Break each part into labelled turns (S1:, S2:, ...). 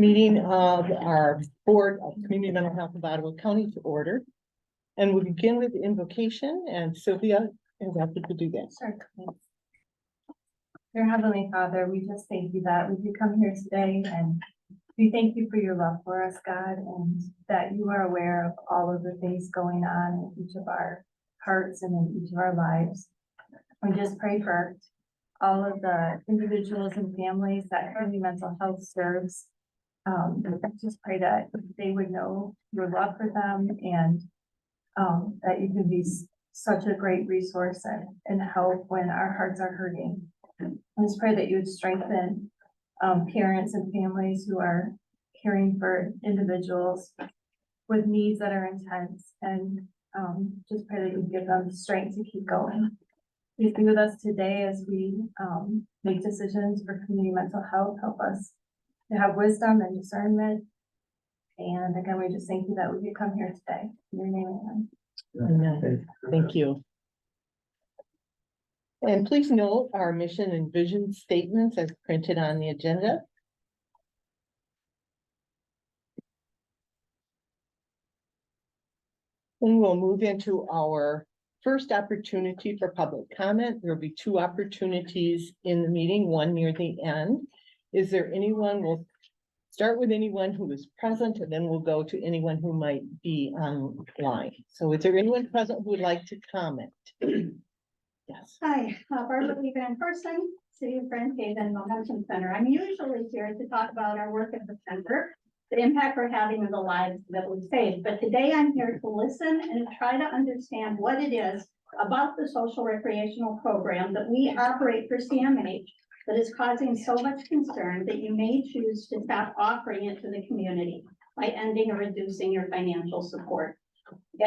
S1: meeting of our Board of Community Mental Health of Ottawa County to order. And we'll begin with the invocation, and Sylvia is happy to do that.
S2: Sure. Dear Heavenly Father, we just thank you that we could come here today, and we thank you for your love for us, God, and that you are aware of all of the things going on in each of our hearts and in each of our lives. We just pray for all of the individuals and families that Community Mental Health serves. Just pray that they would know your love for them, and that you can be such a great resource and help when our hearts are hurting. I just pray that you would strengthen parents and families who are caring for individuals with needs that are intense, and just pray that you give them the strength to keep going. Please be with us today as we make decisions for community mental health. Help us to have wisdom and discernment. And again, we just thank you that we could come here today. In your name, amen.
S1: Amen. Thank you. And please note our mission and vision statements as printed on the agenda. And we'll move into our first opportunity for public comment. There will be two opportunities in the meeting, one near the end. Is there anyone? We'll start with anyone who is present, and then we'll go to anyone who might be online. So is there anyone present who would like to comment? Yes.
S3: Hi, Barbara Lee Van Person, City of Grand Haven Momentum Center. I'm usually here to talk about our work at the center, the impact we're having in the lives that we save. But today I'm here to listen and try to understand what it is about the social recreational program that we operate for CMH that is causing so much concern that you may choose to stop offering it to the community by ending or reducing your financial support.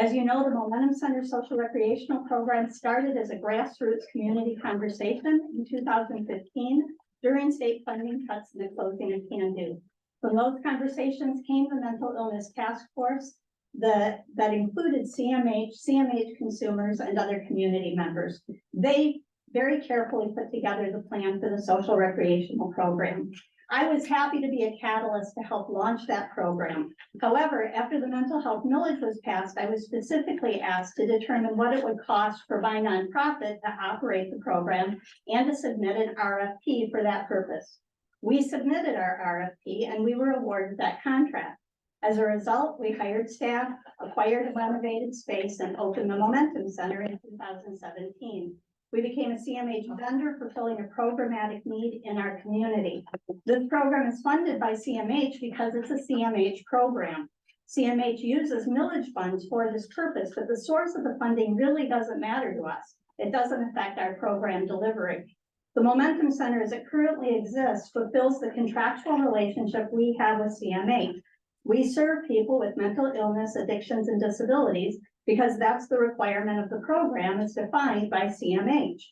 S3: As you know, the Momentum Center Social Recreational Program started as a grassroots community conversation in 2015 during state funding cuts and the closing of CAN-DO. From those conversations came the Mental Illness Task Force that included CMH consumers, and other community members. They very carefully put together the plan for the social recreational program. I was happy to be a catalyst to help launch that program. However, after the mental health millage was passed, I was specifically asked to determine what it would cost for my nonprofit to operate the program and to submit an RFP for that purpose. We submitted our RFP and we were awarded that contract. As a result, we hired staff, acquired a renovated space, and opened the Momentum Center in 2017. We became a CMH vendor fulfilling a programmatic need in our community. This program is funded by CMH because it's a CMH program. CMH uses millage funds for this purpose, but the source of the funding really doesn't matter to us. It doesn't affect our program delivery. The Momentum Center, as it currently exists, fulfills the contractual relationship we have with CMH. We serve people with mental illness, addictions, and disabilities because that's the requirement of the program as defined by CMH.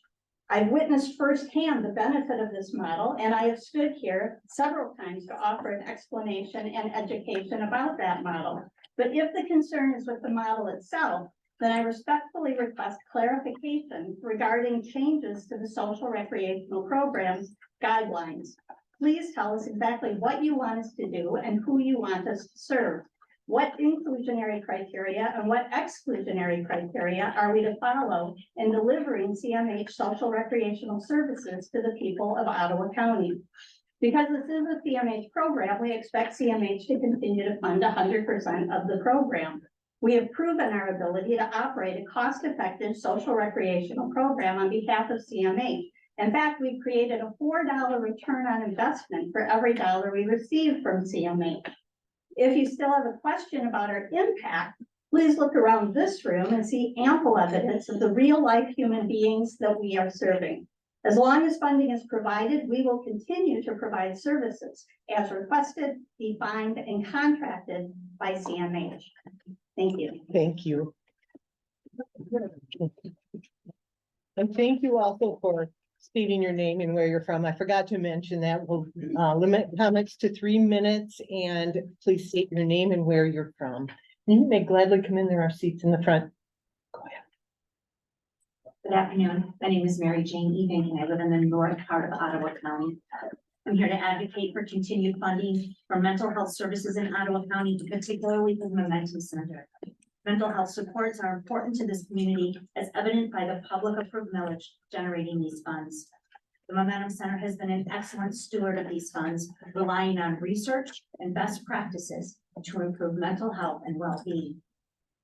S3: I've witnessed firsthand the benefit of this model, and I have stood here several times to offer an explanation and education about that model. But if the concern is with the model itself, then I respectfully request clarification regarding changes to the social recreational program's guidelines. Please tell us exactly what you want us to do and who you want us to serve. What inclusionary criteria and what exclusionary criteria are we to follow in delivering CMH social recreational services to the people of Ottawa County? Because this is a CMH program, we expect CMH to continue to fund 100% of the program. We have proven our ability to operate a cost-effective social recreational program on behalf of CMH. In fact, we've created a $4 return on investment for every dollar we receive from CMH. If you still have a question about our impact, please look around this room and see ample evidence of the real-life human beings that we are serving. As long as funding is provided, we will continue to provide services as requested, defined, and contracted by CMH. Thank you.
S1: Thank you. And thank you also for stating your name and where you're from. I forgot to mention that. We'll limit comments to 3 minutes, and please state your name and where you're from. And you may gladly come in. There are seats in the front. Go ahead.
S4: Good afternoon. My name is Mary Jane Egan, and I live in the north part of Ottawa County. I'm here to advocate for continued funding for mental health services in Ottawa County, particularly for the Momentum Center. Mental health supports are important to this community, as evident by the public approved millage generating these funds. The Momentum Center has been an excellent steward of these funds, relying on research and best practices to improve mental health and well-being.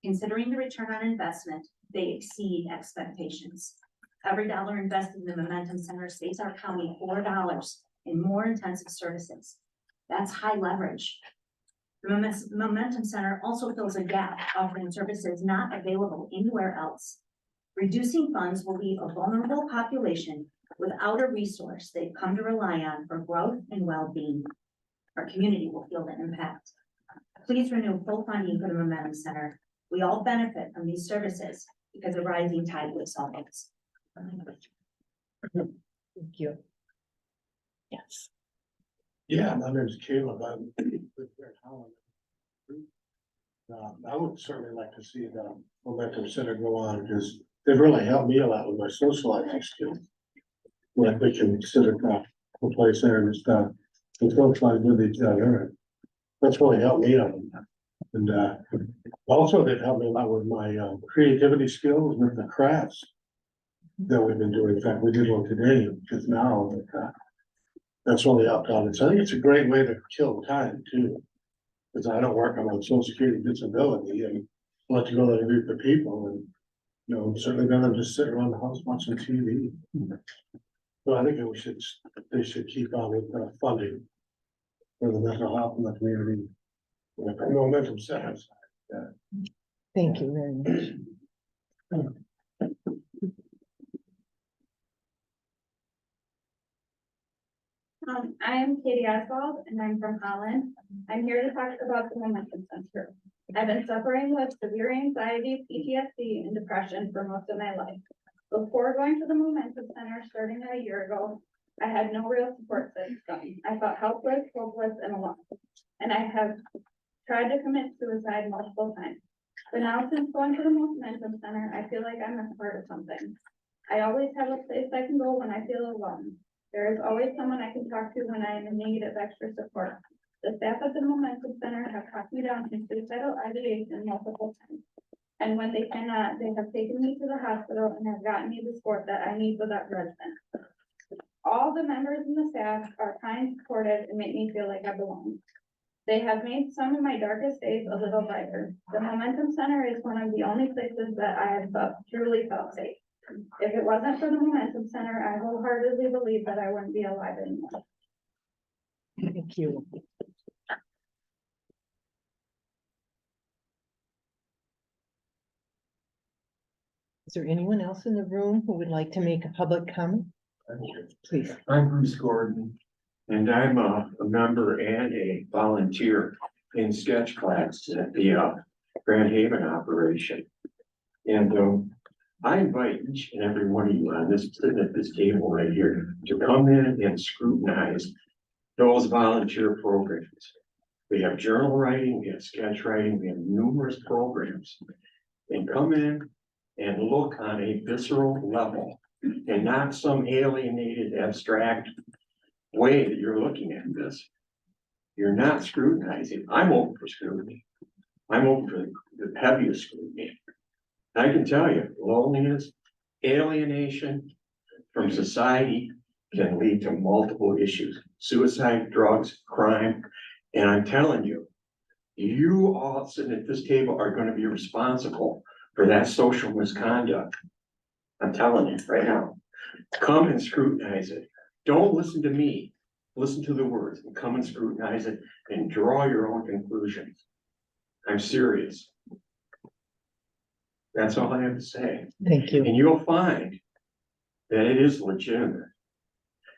S4: Considering the return on investment, they exceed expectations. Every dollar invested in the Momentum Center saves our county $4 in more intensive services. That's high leverage. The Momentum Center also fills a gap, offering services not available anywhere else. Reducing funds will leave a vulnerable population without a resource they've come to rely on for growth and well-being. Our community will feel the impact. Please renew full funding for the Momentum Center. We all benefit from these services because a rising tide lifts all boats.
S1: Thank you. Yes.
S5: Yeah, my name's Caleb. I'm with Brett Holland. I would certainly like to see the Momentum Center go on, because they've really helped me a lot with my socializing skills. Like we can sit across the place there and stuff, and socialize with each other, and that's really helped me out. And also they've helped me a lot with my creativity skills with the crafts that we've been doing. In fact, we did one today just now. That's really helped out. And so I think it's a great way to kill time too. Because I don't work, I'm on social security disability, and I like to go there and meet the people, and you know, certainly better than just sitting around the house watching TV. So I think they should keep on with funding for the mental health in the community. Momentum Centers.
S1: Thank you very much.
S3: I am Katie Oswald and I'm from Holland. I'm here to talk about the Momentum Center. I've been suffering with severe anxiety, PTSD, and depression for most of my life. Before going to the Momentum Center starting a year ago, I had no real support system. I felt helpless, hopeless, and alone. And I have tried to commit suicide multiple times. But now, since going to the Momentum Center, I feel like I'm a part of something. I always have a place I can go when I feel alone. There is always someone I can talk to when I am in need of extra support. The staff at the Momentum Center have talked me down from suicidal ideation multiple times. And when they cannot, they have taken me to the hospital and have gotten me the support that I need without judgment. All the members and the staff are kind, supportive, and make me feel like I belong. They have made some of my darkest days a little brighter. The Momentum Center is one of the only places that I have truly felt safe. If it wasn't for the Momentum Center, I wholeheartedly believe that I wouldn't be alive anymore.
S1: Thank you. Is there anyone else in the room who would like to make a public comment? Please.
S6: I'm Bruce Gordon, and I'm a member and a volunteer in sketch class at the Grand Haven operation. And I invite each and every one of you on this, sitting at this table right here, to come in and scrutinize those volunteer programs. We have journal writing, we have sketch writing, we have numerous programs. And come in and look on a visceral level, and not some alienated, abstract way that you're looking at this. You're not scrutinizing. I'm open for scrutiny. I'm open for the heaviest scrutiny. I can tell you, loneliness, alienation from society can lead to multiple issues: suicide, drugs, crime. And I'm telling you, you all sitting at this table are going to be responsible for that social misconduct. I'm telling you right now, come and scrutinize it. Don't listen to me, listen to the words, and come and scrutinize it and draw your own conclusions. I'm serious. That's all I have to say.
S1: Thank you.
S6: And you'll find that it is legitimate.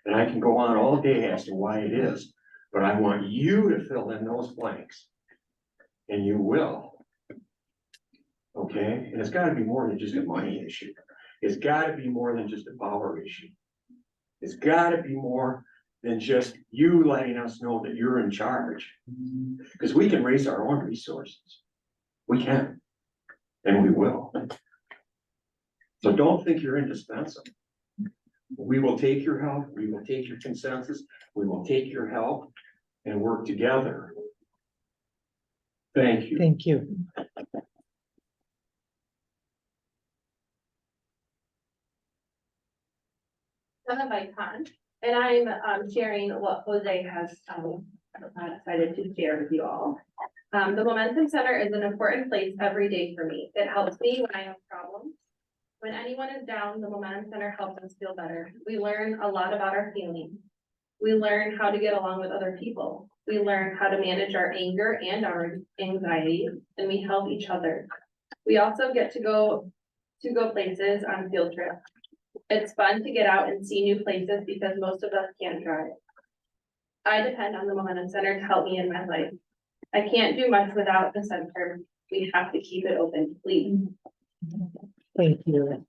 S6: And I can go on all day as to why it is, but I want you to fill in those blanks. And you will. Okay, and it's got to be more than just a money issue. It's got to be more than just a power issue. It's got to be more than just you letting us know that you're in charge. Because we can raise our own resources. We can, and we will. So don't think you're indispensable. we will take your help, we will take your consensus, we will take your help and work together. Thank you.
S1: Thank you.
S7: I'm a icon, and I'm sharing what Jose has decided to share with you all. The Momentum Center is an important place every day for me. It helps me when I have problems. When anyone is down, the Momentum Center helps us feel better. We learn a lot about our feelings. We learn how to get along with other people. We learn how to manage our anger and our anxiety, and we help each other. We also get to go places on field trips. It's fun to get out and see new places because most of us can't drive. I depend on the Momentum Center to help me in my life. I can't do much without the center. We have to keep it open, please.
S1: Thank you.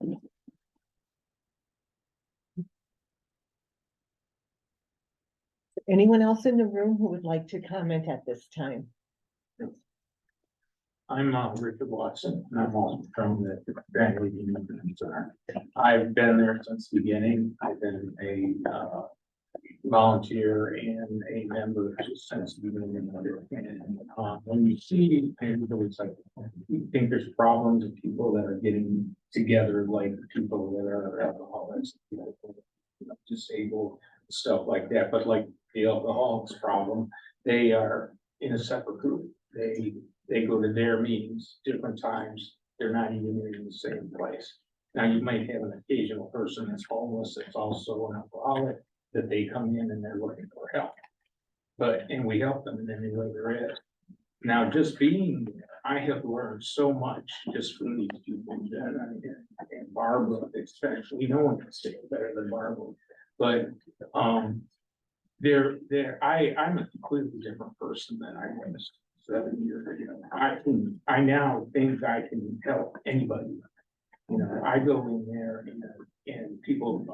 S1: Anyone else in the room who would like to comment at this time?
S8: I'm Richard Watson, and I'm also from the Grand Haven Center. I've been there since the beginning. I've been a volunteer and a member since the beginning of it. And when you see, and it's like, you think there's problems of people that are getting together, like people that are alcoholics, people, disabled, stuff like that. But like the alcoholics problem, they are in a separate group. They go to their meetings different times. They're not even in the same place. Now, you might have an occasional person that's homeless, that's also an alcoholic, that they come in and they're looking for help. And we help them and then they let their head. Now, just being there, I have learned so much just from these people. And Barbara, especially, no one can say it better than Barbara. But I'm a completely different person than I was 7 years ago. I now think I can help anybody. I go in there and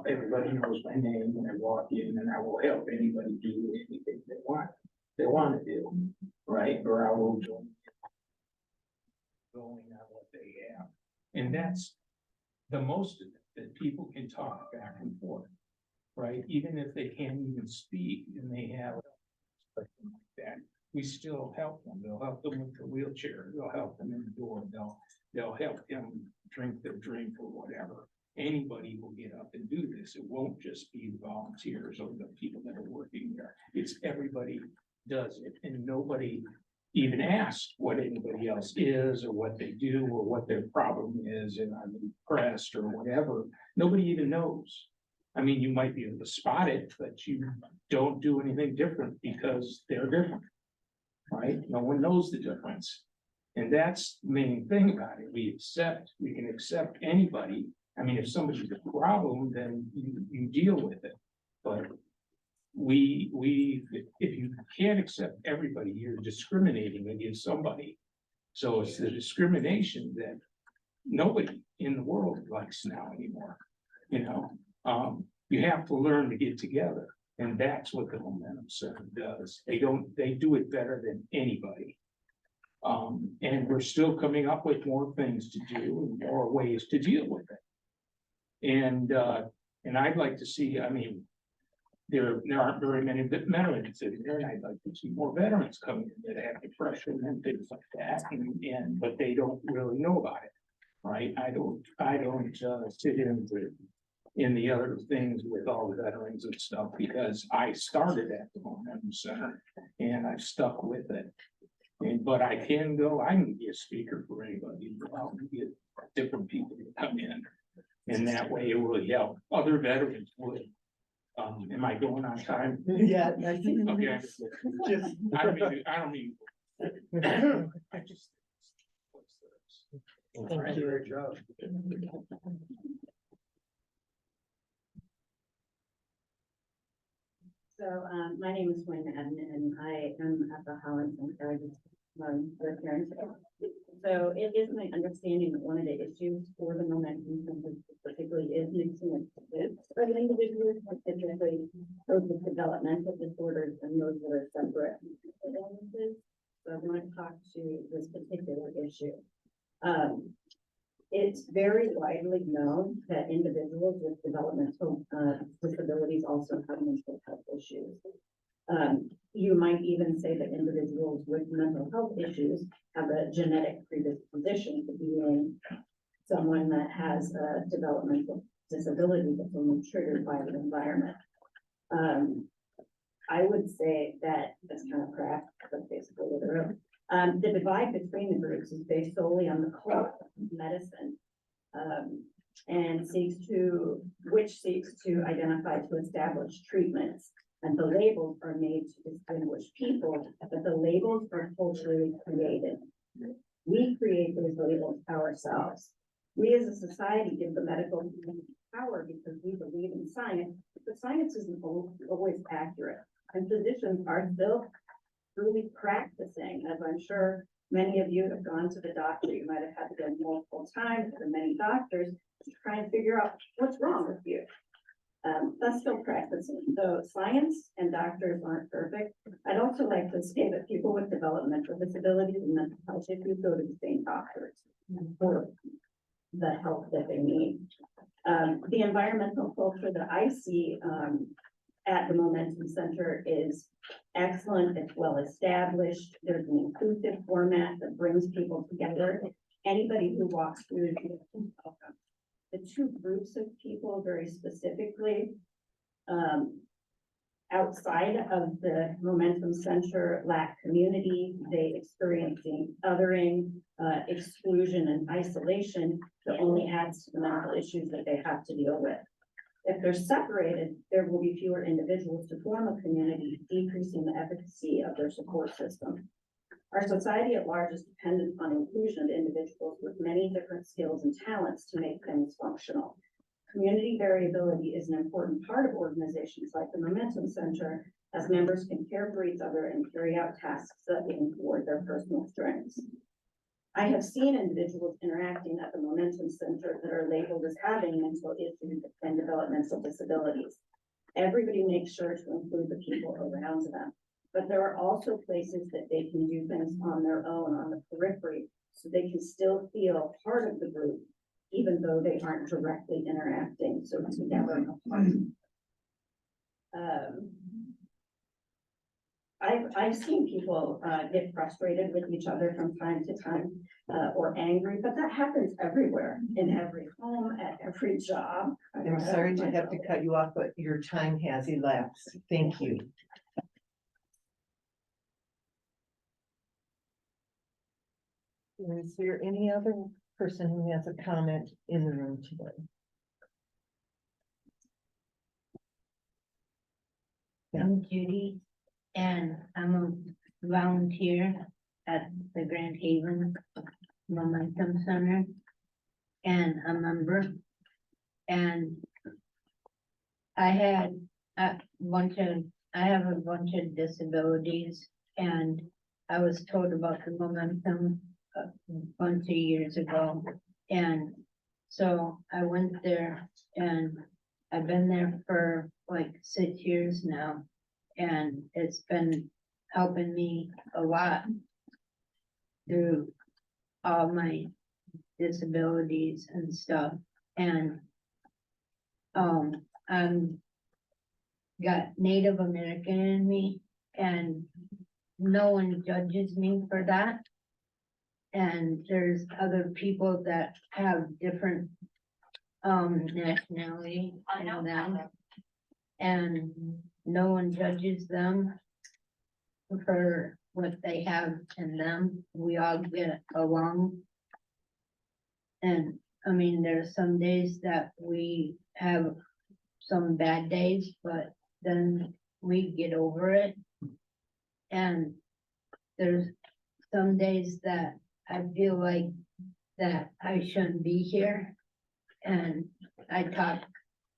S8: everybody knows my name when I walk in, and I will help anybody do anything they want to do, right? Or I will join going on what they have. And that's the most of it, that people can talk back and forth, right? Even if they can't even speak and they have something like that, we still help them. They'll help them with the wheelchair. They'll help them in the door. They'll help them drink their drink or whatever. Anybody will get up and do this. It won't just be the volunteers or the people that are working there. It's everybody does it, and nobody even asks what anybody else is or what they do or what their problem is, and I'm impressed or whatever. Nobody even knows. I mean, you might be able to spot it, but you don't do anything different because they're different, right? No one knows the difference. And that's the main thing about it. We can accept anybody. I mean, if somebody's a problem, then you deal with it. But if you can't accept everybody, you're discriminating against somebody. So it's the discrimination that nobody in the world likes now anymore. You have to learn to get together, and that's what the Momentum Center does. They do it better than anybody. And we're still coming up with more things to do and more ways to deal with it. And I'd like to see, I mean, there aren't very many veterans in here, and I'd like to see more veterans coming in that have depression and things like that, but they don't really know about it, right? I don't sit in the other things with all the veterans and stuff, because I started at the Momentum Center and I've stuck with it. But I can be a speaker for anybody. I'll get different people to come in, and that way it will help other veterans would. Am I going on time?
S1: Yeah, I think.
S8: Okay.
S1: Just.
S8: I don't mean. I just.
S1: Thank you.
S5: Great job.
S9: So, my name is Wayne and I am at the Holland Center, the parents. So it is my understanding that one of the issues for the Momentum Center particularly is mixing it for the individuals, particularly those with developmental disorders and those that are separate illnesses. So I want to talk to this particular issue. It's very widely known that individuals with developmental disabilities also have mental health issues. You might even say that individuals with mental health issues have a genetic predisposition to being someone that has a developmental disability that's only triggered by the environment. I would say that that's kind of crap, but basically what it is. The divide between the groups is based solely on the cost of medicine. And seeks to identify to establish treatments. And the labels are made to distinguish people, but the labels are culturally created. We create those labels ourselves. We as a society give the medical community power because we believe in science, but science isn't always accurate. And physicians are still truly practicing, as I'm sure many of you have gone to the doctor. You might have had to go multiple times to many doctors to try and figure out what's wrong with you. That's still practicing. So science and doctors aren't perfect. I'd also like to say that people with developmental disabilities and mental health issues go to the same doctors for the help that they need. The environmental culture that I see at the Momentum Center is excellent. It's well established. There's an inclusive format that brings people together. Anybody who walks through is welcome. The two groups of people very specifically outside of the Momentum Center lack community. They experiencing othering, exclusion and isolation that only adds to the mental issues that they have to deal with. If they're separated, there will be fewer individuals to form a community, decreasing the efficacy of their support system. Our society at large is dependent on inclusion of individuals with many different skills and talents to make things functional. Community variability is an important part of organizations like the Momentum Center, as members can care for each other and carry out tasks that lean toward their personal strengths. I have seen individuals interacting at the Momentum Center that are labeled as having mental issues and developmental disabilities. Everybody makes sure to include the people around them. But there are also places that they can do things on their own on the periphery, so they can still feel part of the group, even though they aren't directly interacting, so together. I've seen people get frustrated with each other from time to time, or angry, but that happens everywhere, in every home, at every job.
S1: I'm sorry to have to cut you off, but your time has elapsed. Thank you. Is there any other person who has a comment in the room today?
S10: I'm Judy, and I'm a volunteer at the Grand Haven Momentum Center, and a member. And I have a bunch of disabilities, and I was told about the Momentum a bunch of years ago, and so I went there, and I've been there for like 6 years now, and it's been helping me a lot through all my disabilities and stuff. And I'm got Native American in me, and no one judges me for that. And there's other people that have different nationality in them, and no one judges them for what they have in them. We all get along. And I mean, there's some days that we have some bad days, but then we get over it. And there's some days that I feel like that I shouldn't be here. And I talk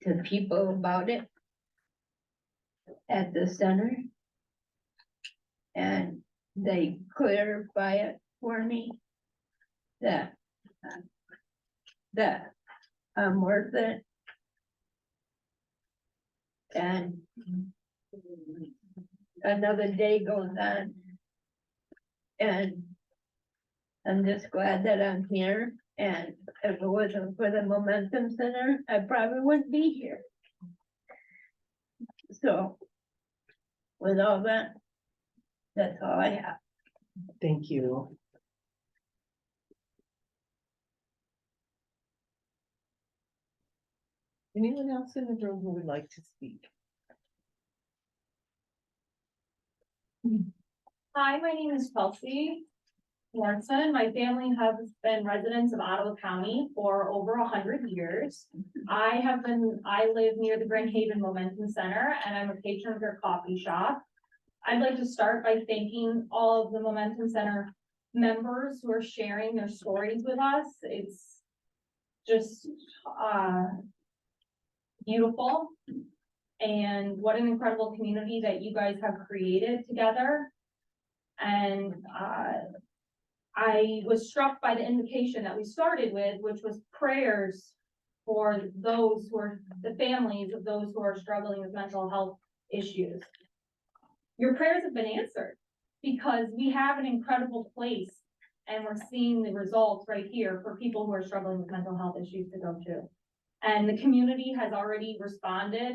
S10: to people about it at the center, and they clarify it for me that I'm worth it. And another day goes on, and I'm just glad that I'm here, and if it wasn't for the Momentum Center, I probably wouldn't be here. So with all that, that's all I have.
S1: Thank you. Anyone else in the room who would like to speak?
S11: Hi, my name is Chelsea Lawrenson. My family has been residents of Ottawa County for over 100 years. I live near the Grand Haven Momentum Center and I'm a patron of their coffee shop. I'd like to start by thanking all of the Momentum Center members who are sharing their stories with us. It's just, beautiful. And what an incredible community that you guys have created together. And I was struck by the invocation that we started with, which was prayers for those who are the families of those who are struggling with mental health issues. Your prayers have been answered because we have an incredible place and we're seeing the results right here for people who are struggling with mental health issues to go to. And the community has already responded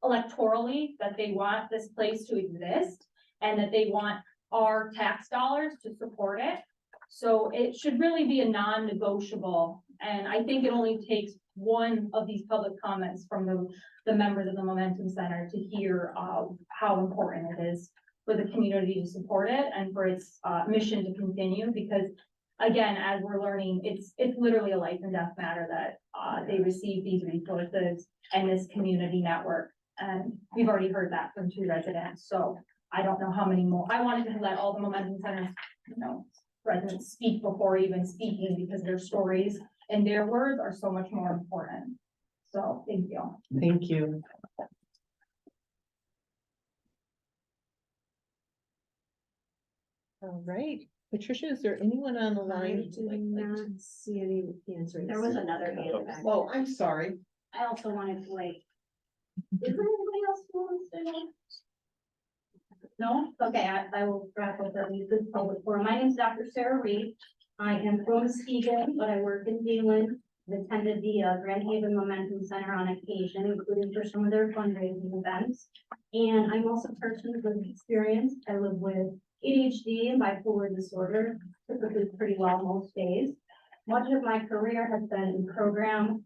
S11: electorally that they want this place to exist and that they want our tax dollars to support it. So it should really be a non-negotiable. And I think it only takes one of these public comments from the members of the Momentum Center to hear how important it is for the community to support it and for its mission to continue. Because again, as we're learning, it's literally a life and death matter that they receive these resources and this community network. And we've already heard that from 2 residents. So I don't know how many more. I wanted to let all the Momentum Centers, residents speak before even speaking because their stories and their words are so much more important. So thank you.
S1: Thank you. All right, Patricia, is there anyone on the line?
S9: I did not see any answers.
S3: There was another hand back.
S1: Oh, I'm sorry.
S3: I also wanted to is there anybody else who wants to know? No? Okay, I will wrap up at least this public forum. My name is Dr. Sarah Reed. I am from Muskegon, but I work in Zealand. I've attended the Grand Haven Momentum Center on occasion, including for some of their fundraising events. And I'm also a person with experience. I live with ADHD and bipolar disorder, typically pretty well most days. Much of my career has been in program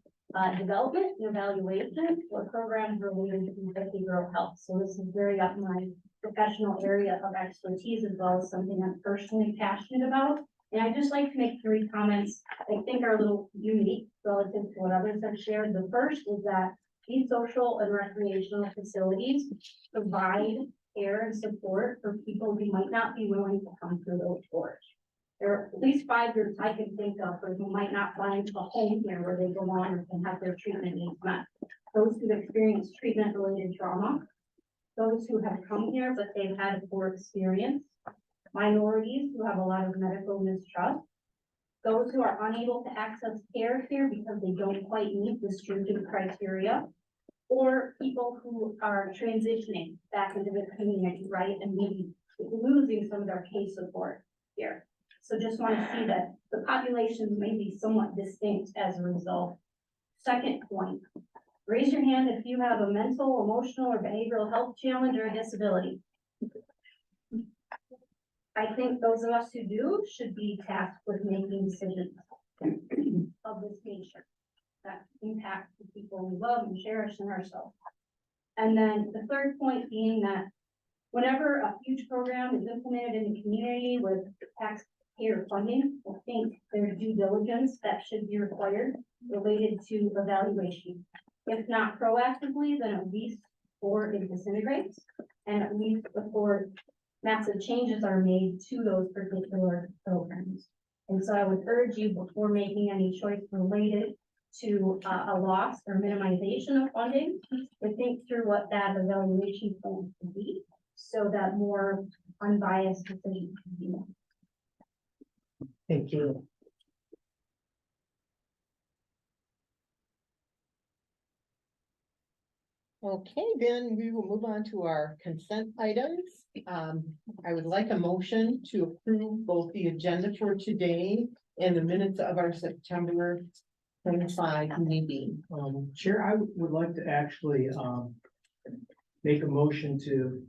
S3: development and evaluation or programs related to behavioral health. So this is very up my professional area of expertise as well as something I'm personally passionate about. And I'd just like to make 3 comments I think are a little unique relative to what others have shared. The first is that these social and recreational facilities provide care and support for people who might not be willing to come through those doors. There are at least 5 groups I can think of who might not find a home here where they go on and can have their treatment needs met. Those who've experienced treatment-related trauma, those who have come here but they've had a poor experience, minorities who have a lot of medical mistrust, those who are unable to access care here because they don't quite meet the stringent criteria, or people who are transitioning back into the community, right, and maybe losing some of their case support here. So just want to see that the populations may be somewhat distinct as a result. Second point, raise your hand if you have a mental, emotional, or behavioral health challenge or a disability. I think those of us who do should be tasked with making decisions of this nature that impact the people we love and cherish in ourselves. And then the third point being that whenever a huge program is implemented in the community with taxpayer funding, I think there's due diligence that should be required related to evaluation. If not proactively, then at least before it disintegrates and at least before massive changes are made to those particular programs. And so I would urge you before making any choice related to a loss or minimization of funding, to think through what that evaluation plan could be so that more unbiased decisions can be made.
S1: Thank you. Okay, then we will move on to our consent items. I would like a motion to approve both the agenda for today in the minutes of our September 25 meeting.
S12: Chair, I would like to actually, make a motion to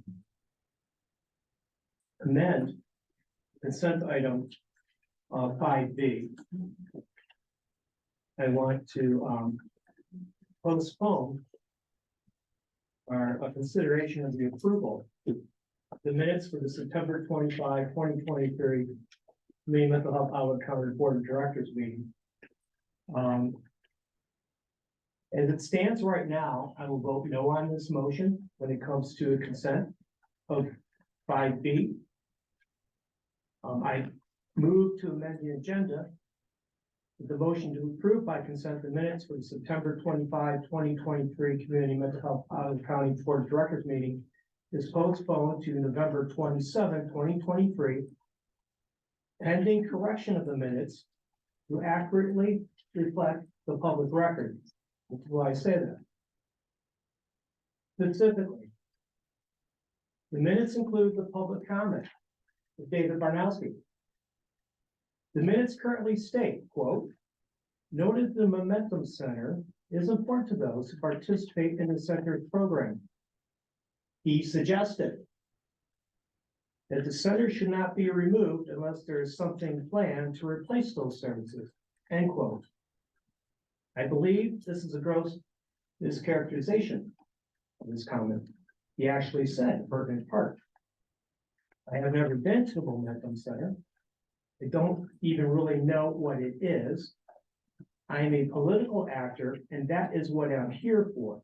S12: amend consent item, 5B. I want to, postpone a consideration of the approval of the minutes for the September 25, 2023 Maine Mental Health Outlook County Board of Directors meeting. As it stands right now, I will vote no on this motion when it comes to a consent of 5B. I move to amend the agenda with the motion to approve by consent the minutes for the September 25, 2023 Community Mental Health Outlook County Board of Directors meeting is postponed to November 27, 2023, pending correction of the minutes to accurately reflect the public record. That's why I say that. Specifically, the minutes include the public comment of David Barnowski. The minutes currently state, quote, noted the Momentum Center is important to those who participate in the center's program. He suggested that the center should not be removed unless there is something planned to replace those services, end quote. I believe this is a gross mischaracterization of this comment. He actually said pertinent part. I have never been to the Momentum Center. I don't even really know what it is. I'm a political actor, and that is what I'm here for.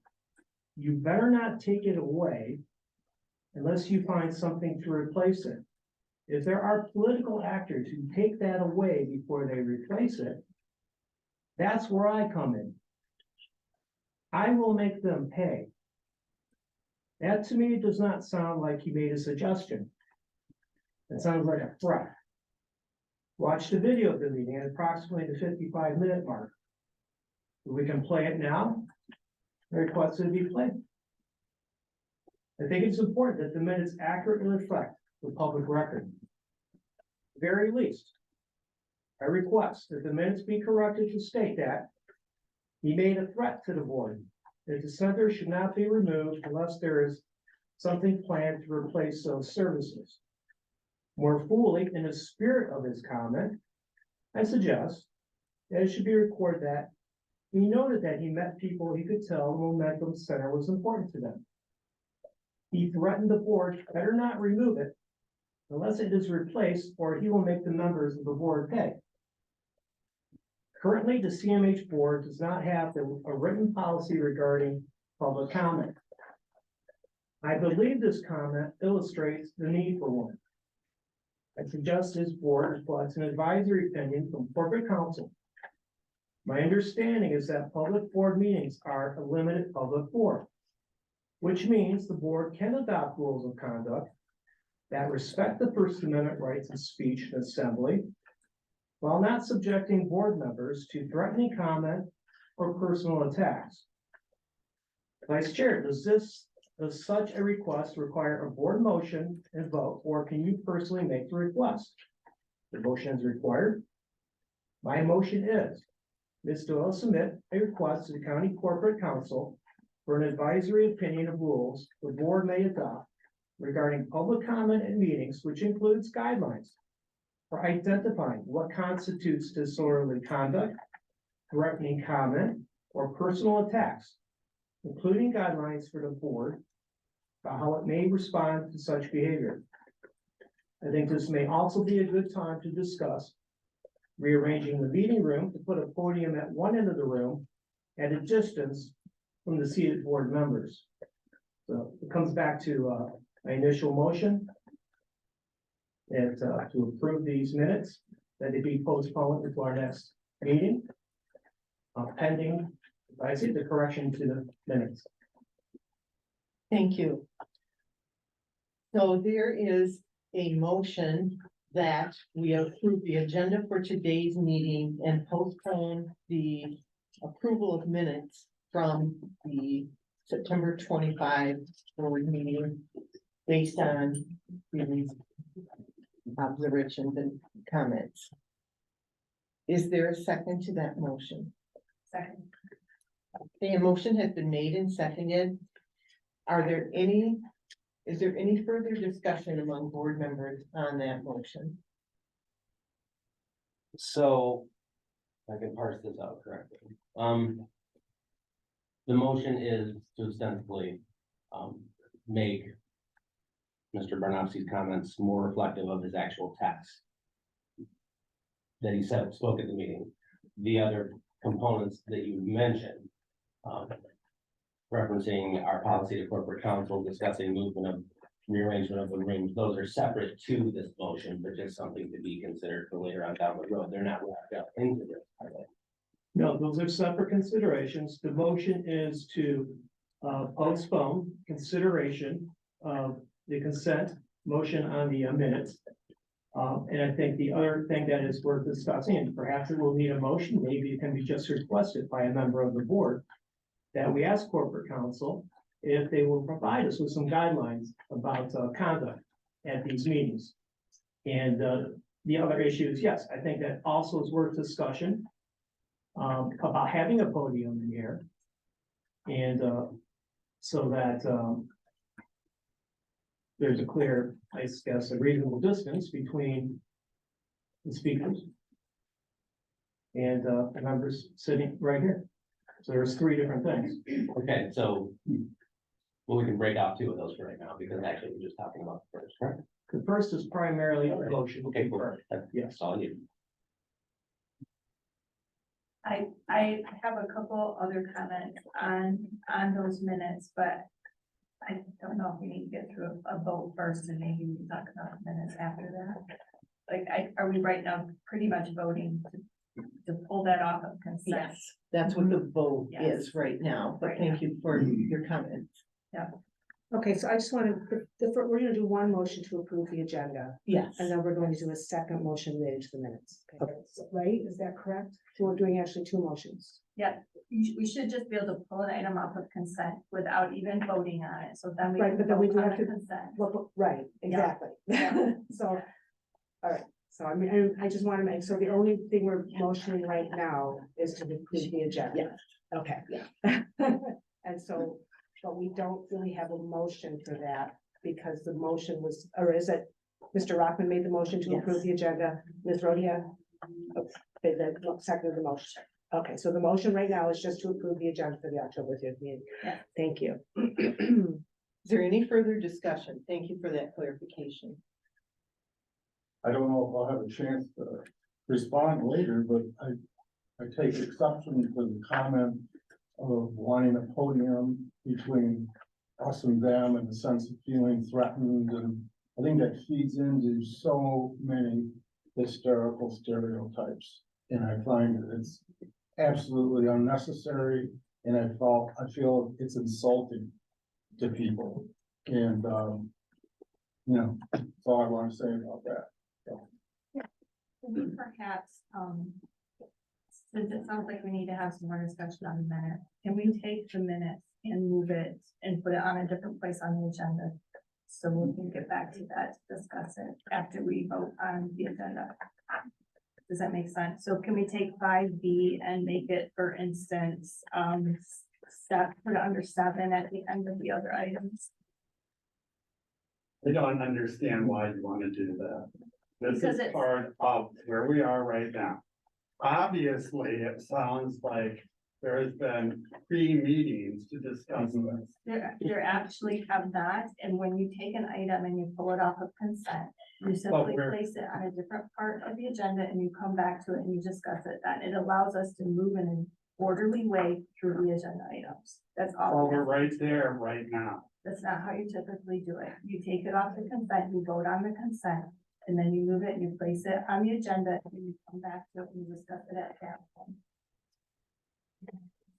S12: You better not take it away unless you find something to replace it. If there are political actors who take that away before they replace it, that's where I come in. I will make them pay. That to me does not sound like he made a suggestion. It sounds like a threat. Watch the video of the meeting at approximately the 55-minute mark. We can play it now. I request it be played. I think it's important that the minutes accurately reflect the public record. At the very least, I request that the minutes be corrected to state that he made a threat to the board that the center should not be removed unless there is something planned to replace those services. More fully, in the spirit of his comment, I suggest that it should be recorded that he noted that he met people he could tell the Momentum Center was important to them. He threatened the board better not remove it unless it is replaced, or he will make the members of the board pay. Currently, the CMH board does not have a written policy regarding public comment. I believe this comment illustrates the need for one. I suggest this board reflects an advisory opinion from corporate counsel. My understanding is that public board meetings are a limited public forum, which means the board can adopt rules of conduct that respect the First Amendment rights of speech and assembly, while not subjecting board members to threatening comment or personal attacks. Vice Chair, does such a request require a board motion and vote, or can you personally make the request? The motion is required. My motion is Ms. Doyle submit a request to the County Corporate Counsel for an advisory opinion of rules the board may adopt regarding public comment in meetings, which includes guidelines for identifying what constitutes disorderly conduct, threatening comment, or personal attacks, including guidelines for the board about how it may respond to such behavior. I think this may also be a good time to discuss rearranging the meeting room to put a podium at one end of the room at a distance from the seated board members. So it comes back to my initial motion and to approve these minutes, that they be postponed to our next meeting, pending, I see the correction to the minutes.
S1: Thank you. So there is a motion that we approve the agenda for today's meeting and postpone the approval of minutes from the September 25 board meeting based on these observations and comments. Is there a second to that motion?
S2: Second.
S1: The motion has been made and seconded. Is there any further discussion among board members on that motion?
S13: So, if I can parse this out correctly. The motion is to ostensibly, make Mr. Barnowski's comments more reflective of his actual text that he spoke at the meeting. The other components that you mentioned, referencing our policy to corporate counsel, discussing movement of rearrangement of the rooms, those are separate to this motion, but just something to be considered for later on down the road. They're not wrapped up into this, are they?
S12: No, those are separate considerations. The motion is to postpone consideration of the consent motion on the minutes. And I think the other thing that is worth discussing, and perhaps it will need a motion, maybe it can be just requested by a member of the board, that we ask corporate counsel if they will provide us with some guidelines about conduct at these meetings. And the other issue is, yes, I think that also is worth discussion about having a podium in here. And so that there's a clear, I guess, a reasonable distance between the speakers and the members sitting right here. So there's three different things.
S13: Okay, so, well, we can break out two of those for right now, because actually we're just talking about the first, right?
S12: The first is primarily a motion.
S13: Okay, cool.
S12: Yes.
S13: That's all I need.
S2: I have a couple other comments on those minutes, but I don't know if we need to get through a vote first and maybe we can talk about minutes after that. Like, are we right now pretty much voting to pull that off of consent?
S1: Yes, that's what the vote
S2: Yes.
S1: is right now, but
S2: Right
S1: thank you for your comments.
S14: Okay, so I just wanted, we're gonna do one motion to approve the agenda,
S1: Yes,
S14: and then we're going to do a second motion related to the minutes. Okay, right? Is that correct? So we're doing actually two motions.
S2: Yeah, we should just be able to pull an item off of consent without even voting on it, so then we
S14: Right,
S2: can
S14: but then we
S2: vote
S14: do
S2: on
S14: have
S2: the
S14: to-
S2: consent.
S14: Well, right, exactly. So, all right, so I mean, I just want to make, so the only thing we're motioning right now is to approve the agenda.
S1: Yes.
S14: Okay.
S1: Yeah.
S14: And so, but we don't really have a motion for that because the motion was, or is it, Mr. Rockman made the motion to
S1: Yes.
S14: approve the agenda, Ms. Rodia? Okay, the second of the motion. Okay, so the motion right now is just to approve the agenda for the October 5th meeting.
S2: Yeah.
S14: Thank you.
S1: is there any further discussion? Thank you for that clarification.
S5: I don't know if I'll have a chance to respond later, but I take exception to the comment of wanting a podium between us and them and the sense of feeling threatened, and I think that feeds into so many hysterical stereotypes. And I find that it's absolutely unnecessary, and I feel it's insulting to people. And that's all I want to say about that.
S2: Can we perhaps, since it sounds like we need to have some more discussion on the minute, can we take the minutes and move it and put it on a different place on the agenda? So we can get back to that, to discuss it after we vote on the agenda. Does that make sense? So can we take 5B and make it, for instance, put it under 7 at the end of the other items?
S15: I don't understand why you want to do that. This
S2: Because
S15: is
S2: it's-
S15: part of where we are right now. Obviously, it sounds like there has been pre-meetings to discuss this.
S2: There actually have not, and when you take an item and you pull it off of consent, you simply
S15: we're-
S2: place it on a different part of the agenda and you come back to it and you discuss it. Then it allows us to move in an orderly way through the agenda items. That's all.
S15: Well, we're right there right now.
S2: That's not how you typically do it. You take it off the consent, you vote on the consent, and then you move it and you place it on the agenda and you come back to it and you discuss it at that point.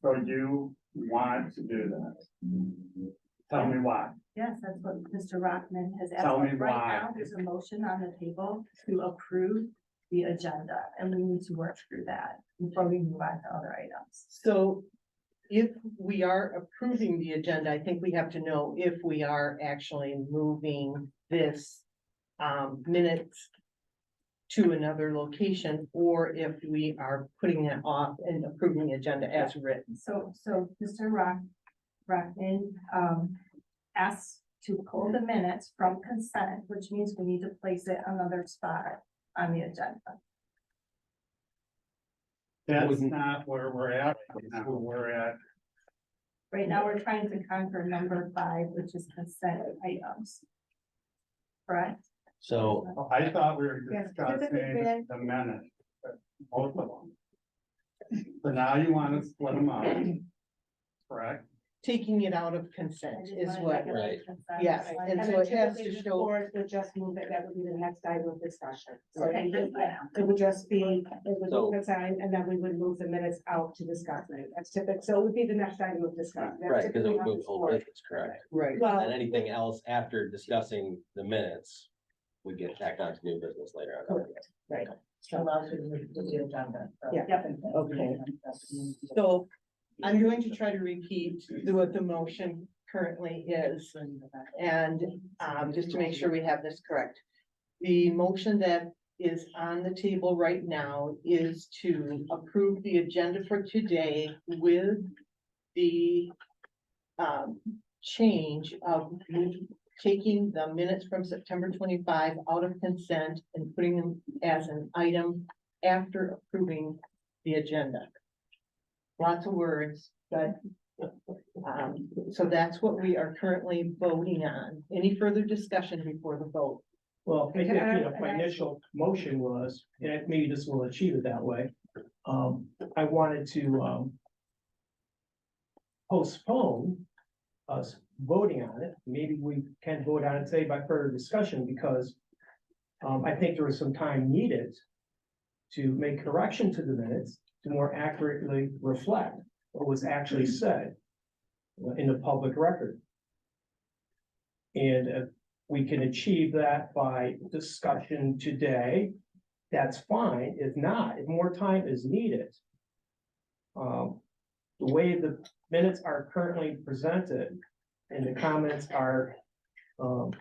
S15: So you want to do that? Tell me why.
S2: Yes, that's what Mr. Rockman has asked.
S15: Tell me
S2: Right
S15: why.
S2: now, there's a motion on the table to approve the agenda, and we need to work through that before we move on to other items.
S1: So if we are approving the agenda, I think we have to know if we are actually moving this minutes to another location, or if we are putting it off and approving the agenda as written.
S2: So Mr. Rockman, asks to pull the minutes from consent, which means we need to place it another spot on the agenda.
S15: That's not where we're at, right now. We're at,
S2: Right now, we're trying to conquer number 5, which is consent items. Correct?
S13: So
S15: I thought we were
S2: Yes,
S15: discussing
S2: specifically-
S15: the minutes, both of them. So now you want to split them up, correct?
S1: Taking it out of
S2: I
S1: consent
S2: just
S1: is
S2: wanna
S1: what,
S2: regulate consent.
S1: yes,
S2: Right.
S1: and
S14: And
S1: so
S14: then
S1: it has
S14: typically
S1: to
S14: the
S1: show,
S14: board would just move it, that would be the next item of discussion. So
S2: Okay,
S14: it would just be, it would
S13: So-
S14: move aside, and then we would move the minutes out to discuss it. That's typical, so it would be the next item of discussion. That's
S13: right, because it
S14: typically
S13: would
S14: how
S13: move
S14: this
S13: whole
S14: works.
S13: business, correct?
S1: right,
S14: Well,
S13: And anything else after discussing the minutes, we get tacked on to new business later on.
S14: right.
S1: allows you to move to the agenda.
S14: Yeah.
S1: Okay, so I'm going to try to repeat what the motion currently is. And just to make sure we have this correct. The motion that is on the table right now is to approve the agenda for today with the change of taking the minutes from September 25 out of consent and putting them as an item after approving the agenda. Lots of words, but so that's what we are currently voting on. Any further discussion before the vote?
S12: Well, I think,
S14: Can I-
S12: my initial motion was, and maybe this will achieve it that way. I wanted to, postpone us voting on it. Maybe we can vote on it today by further discussion, because I think there was some time needed to make correction to the minutes to more accurately reflect what was actually said in the public record. And if we can achieve that by discussion today, that's fine. If not, if more time is needed, the way the minutes are currently presented and the comments are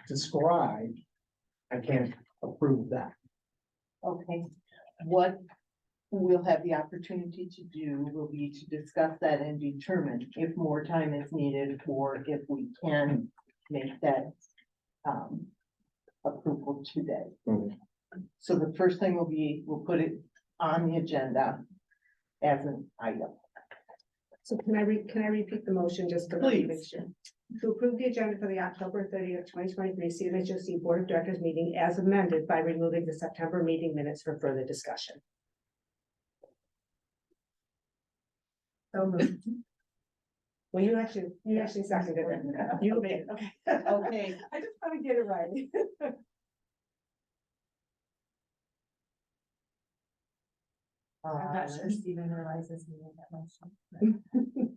S12: described, I can't approve that.
S1: Okay, what we'll have the opportunity to do will be to discuss that and determine if more time is needed or if we can make that approval today. So the first thing will be, we'll put it on the agenda as an item.
S14: So can I repeat the motion just for
S1: Please.
S14: clarification? To approve the agenda for the October 30th, 2023 CMHOC Board of Directors meeting as amended by removing the September meeting minutes for further discussion.
S2: So moved.
S14: Well, you actually seconded it. You made it, okay.
S1: Okay.
S14: I just want to get it right.
S2: I'm not sure Stephen realizes he made that motion.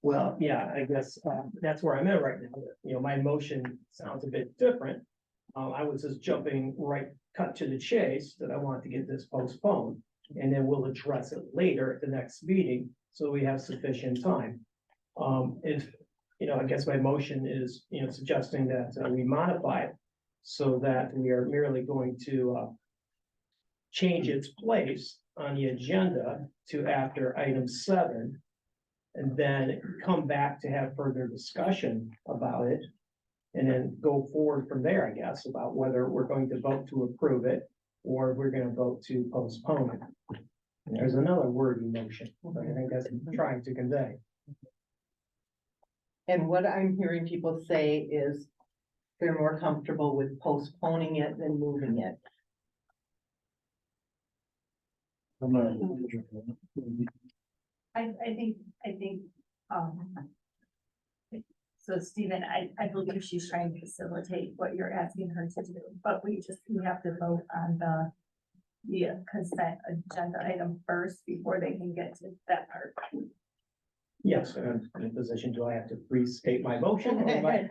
S12: Well, yeah, I guess, that's where I'm at right now. You know, my motion sounds a bit different. I was just jumping cut to the chase that I want to get this postponed. And then we'll address it later at the next meeting, so we have sufficient time. I guess my motion is, suggesting that we modify it so that we are merely going to change its place on the agenda to after item 7, and then come back to have further discussion about it, and then go forward from there, I guess, about whether we're going to vote to approve it or we're going to vote to postpone it. And there's another word in motion, but I think that's what I'm trying to convey.
S1: And what I'm hearing people say is they're more comfortable with postponing it than moving it.
S2: I think, so Stephen, I believe she's trying to facilitate what you're asking her to do, but we have to vote on the consent agenda item first before they can get to that part.
S12: Yes, I'm in a position, do I have to restate my motion? Or am I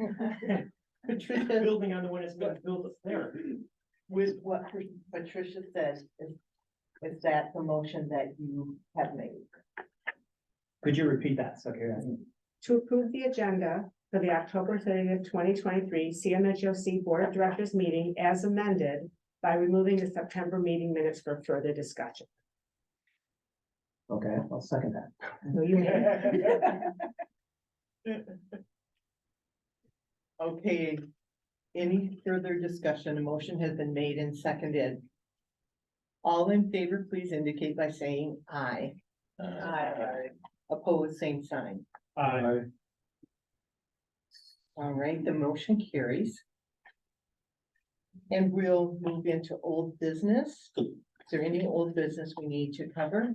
S1: Patricia,
S12: building on the one that's been built up there?
S1: with what Patricia said, is that the motion that you have made?
S12: Could you repeat that? So here,
S14: To approve the agenda for the October 30th, 2023 CMHOC Board of Directors meeting as amended by removing the September meeting minutes for further discussion.
S12: Okay, I'll second that.
S14: No, you may.
S1: Okay, any further discussion? A motion has been made and seconded. All in favor, please indicate by saying aye. Aye. Opposed, same sign.
S15: I,
S1: All right, the motion carries. And we'll move into old business. Is there any old business we need to cover?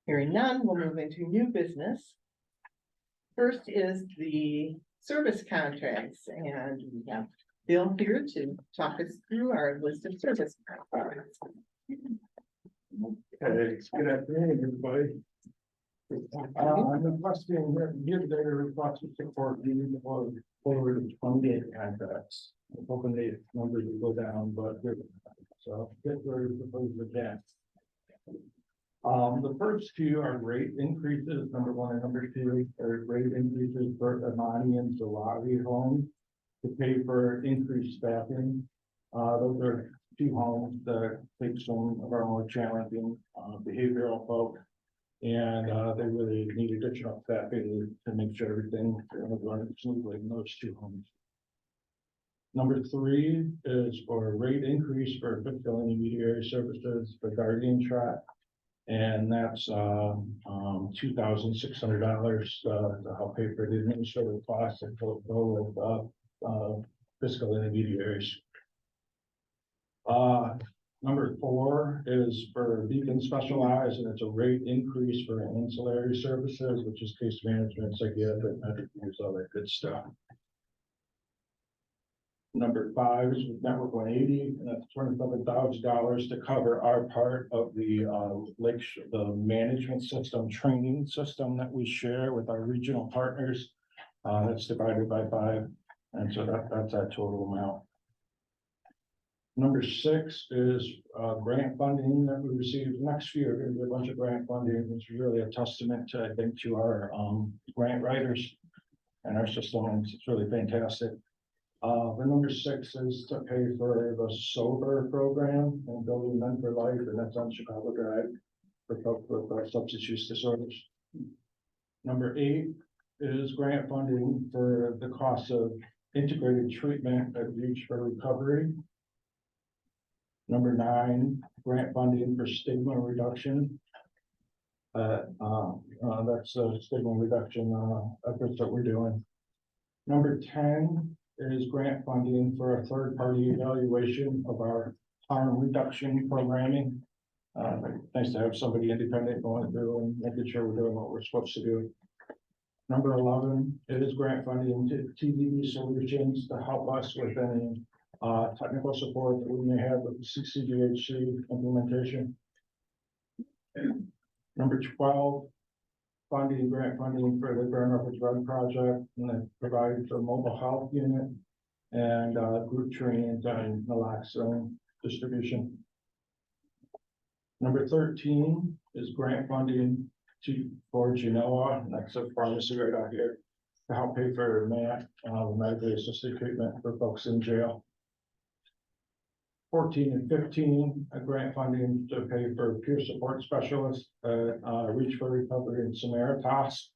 S1: Hearing none, we'll move into new business. First is the service contracts, and we have Bill here to talk us through our list of service contracts.
S5: Okay, good afternoon, everybody. I'm requesting here today to request support you for forward 28 contracts. I'm hoping the numbers will go down, but so get where you're supposed to get. The first two are rate increases, number one and number two, are rate increases for Amani and Zawadi homes to pay for increased staffing. Those are two homes that take some of our more challenging behavioral folk. And they really need additional staffing to make sure everything is running smoothly in those two homes. Number three is for a rate increase for fiscal intermediary services for guardian track. And that's $2,600 to help pay for the administrative costs and go with fiscal intermediaries. Number four is for Beacon Specialized, and it's a rate increase for ancillary services, which is case management, psychiatric, medical, all that good stuff. Number five is with Network 180, and that's $27,000 to cover our part of the the management system, training system that we share with our regional partners. That's divided by 5, and so that's that total amount. Number 6 is grant funding that we received next year. We're going to get a bunch of grant funding, which is really a testament to, I think, to our grant writers and our system. And it's really fantastic. The number 6 is to pay for the SOBER program and Building Men for Life, and that's on Chicago Drive for folks with substance use disorders. Number 8 is grant funding for the cost of integrated treatment at Reach for Recovery. Number 9, grant funding for stigma reduction. That's a stigma reduction efforts that we're doing. Number 10 is grant funding for a third-party evaluation of our harm reduction programming. Nice to have somebody independent going through and making sure we're doing what we're supposed to do. Number 11 is grant funding to TBD solutions to help us with any technical support that we may have with the CCDHC implementation. Number 12, grant funding for the Grand Rapids Run Project, and that provides a mobile health unit and group trainings on naloxone distribution. Number 13 is grant funding for Genoa, and that's a pharmacy right out here, to help pay for medically assisted treatment for folks in jail. 14 and 15, a grant funding to pay for peer support specialists at Reach for Recovery and Samaritas.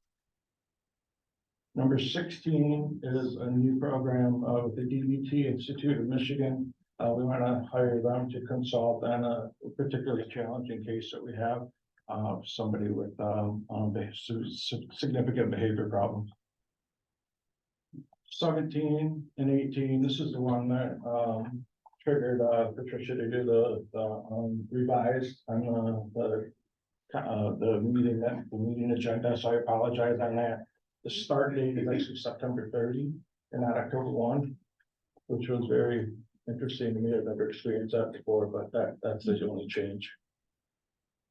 S5: Number 16 is a new program of the DBT Institute of Michigan. We want to hire them to consult on a particularly challenging case that we have, somebody with significant behavior problems. 17 and 18, this is the one that triggered Patricia to do the revised on the meeting agenda, so I apologize on that. The start date is actually September 30 and not October 1, which was very interesting to me. I've never experienced that before, but that's the only change.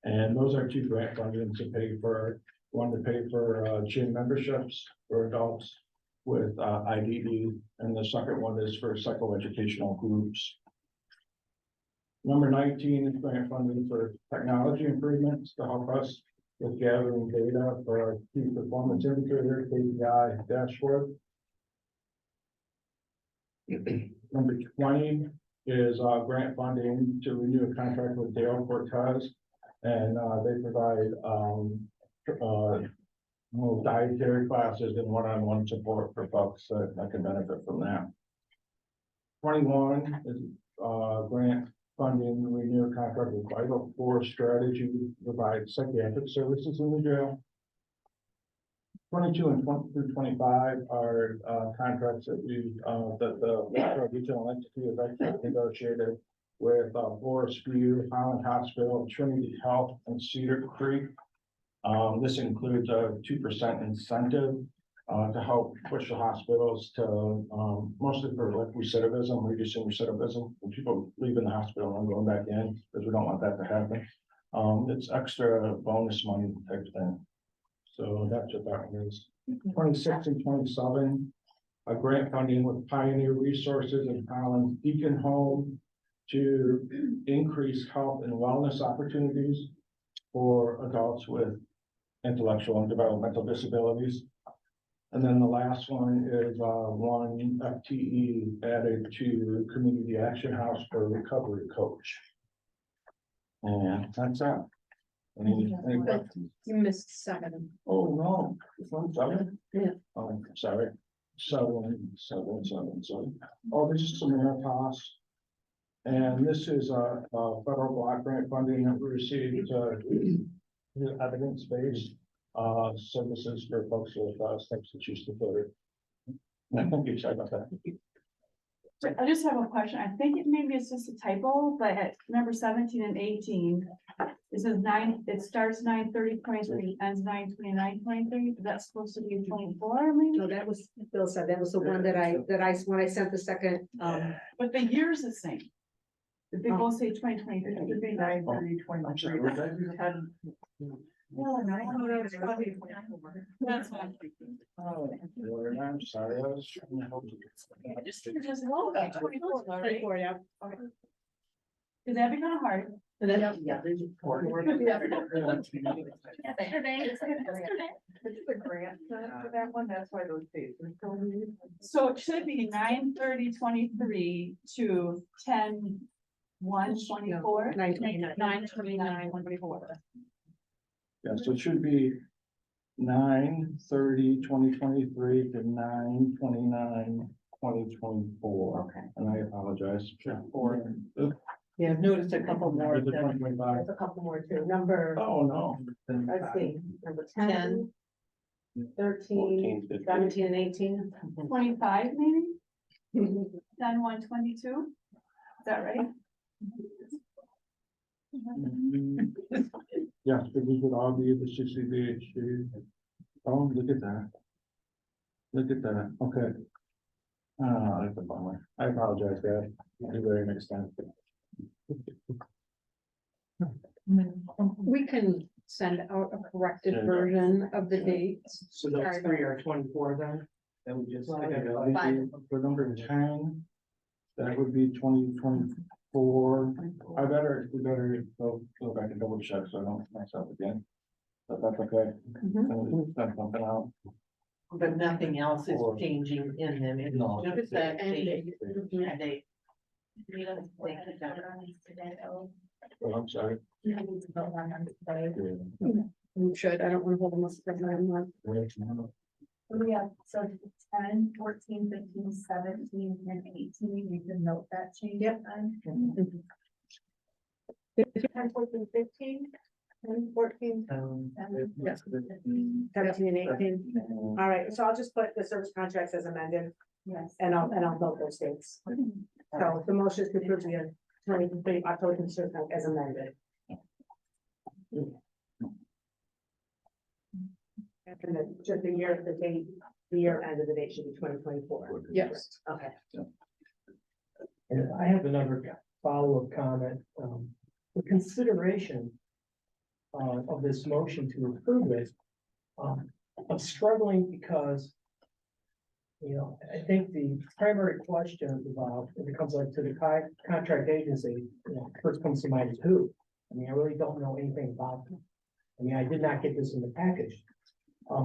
S5: And those are 2 grant fundings to pay for, one to pay for gym memberships for adults with IDE, and the second one is for psychoeducational groups. Number 19 is grant funding for technology improvements to help us with gathering data for our key performance indicator, KPI dashboard.
S8: Number 20 is grant funding to renew a contract with Dale Cortez. And they provide more dietary classes and one-on-one support for folks that can benefit from that. 21 is grant funding, renew a contract with Vital Force Strategy to provide psychiatric services in the jail. 22 and 25 are contracts that the regional entity has actually negotiated with Forest View, Highland Hospital, Trinity Health, and Cedar Creek. This includes a 2% incentive to help push the hospitals to mostly for like recidivism, reducing recidivism, when people leaving the hospital and going back in, because we don't want that to happen. It's extra bonus money type thing. So that's what that one is. 26 and 27, a grant funding with Pioneer Resources and Highland Beacon Home to increase health and wellness opportunities for adults with intellectual and developmental disabilities. And then the last one is one FTE added to Community Action House for Recovery Coach. And that's that. Any questions?
S14: You missed 7.
S8: Oh, no, it's not 7?
S14: Yeah.
S8: Oh, sorry. 7. Oh, this is some Veritas. And this is a federal block grant funding that we received evidence-based services for folks with substance use disorder. I think you said about that.
S16: I just have a question. I think maybe it's just a typo, but at number 17 and 18, it says it starts 9/30/23, ends 9/29/23. Is that supposed to be 24 maybe?
S14: No, that was, Bill said, that was the one when I sent the second,
S16: But the year's the same. If they both say 2023, it should be 9/30/23. That's what I'm thinking.
S8: Oh, Lord, I'm sorry. I was trying to help you.
S16: Just 24, right?
S14: 24, yeah.
S16: Okay. Cause that'd be kind of hard.
S1: And then, yeah, there's a
S16: Yesterday.
S1: It's a grant for that one, that's why those dates are so weird.
S16: So it should be 9/30/23 to 10/1/24. 9/29/24.
S8: Yeah, so it should be 9/30/2023 to 9/29/2024.
S14: Okay.
S8: And I apologize.
S1: Yeah, I've noticed a couple more.
S8: Is it 2025?
S14: There's a couple more too. Number,
S8: Oh, no.
S14: let's see, number 10, 13,
S13: 14,
S14: 17, and 18.
S16: 25 maybe? 10/1/22? Is that right?
S8: Yes, but these would all be the CCBHC. Oh, look at that. Look at that. Okay. That's a bummer. I apologize, Dad. Do very next time.
S14: We can send out a corrected
S8: Yeah.
S14: version of the dates.
S12: So those 3 are 24 then? That we just.
S8: For number 10, that would be 2024. We better go back and double check so I don't mess up again. But that's okay. Send something out.
S1: But nothing else is
S8: Or-
S1: changing in them, it's
S8: No.
S1: just that date.
S14: Mhm.
S1: And they-
S8: Oh, I'm sorry.
S14: You should, I don't want to hold them up for 9 months.
S2: Yeah, so 10, 14, 15, 17, and 18, you can note that change.
S14: Yep.
S2: 10, 14, 15, 10, 14.
S14: Yes. 17 and 18. All right, so I'll just put the service contracts as amended,
S2: Yes.
S14: and I'll note those dates. So the motion is to approve the 2023 October service contract as amended. And then just the year, the date, the year end of the date should be 2024.
S12: Yes.
S14: Okay.
S12: And I have another follow-up comment, the consideration of this motion to approve it. I'm struggling because, you know, I think the primary question about, when it comes like to the contract agency, you know, first comes to mind is who? I mean, I really don't know anything about them. I mean, I did not get this in the package.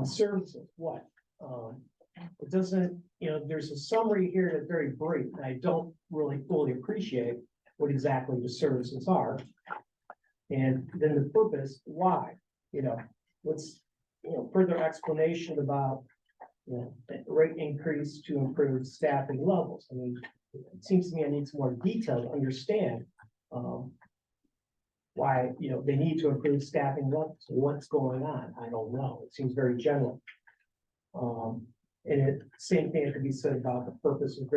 S12: Services, what? it doesn't, there's a summary here that's very brief, and I don't really fully appreciate what exactly the services are. And then the purpose, why, what's, further explanation about, rate increase to improve staffing levels. I mean, it seems to me I need some more detail to understand, why, they need to improve staffing levels, what's going on, I don't know, it seems very general. And same thing could be said about the purpose of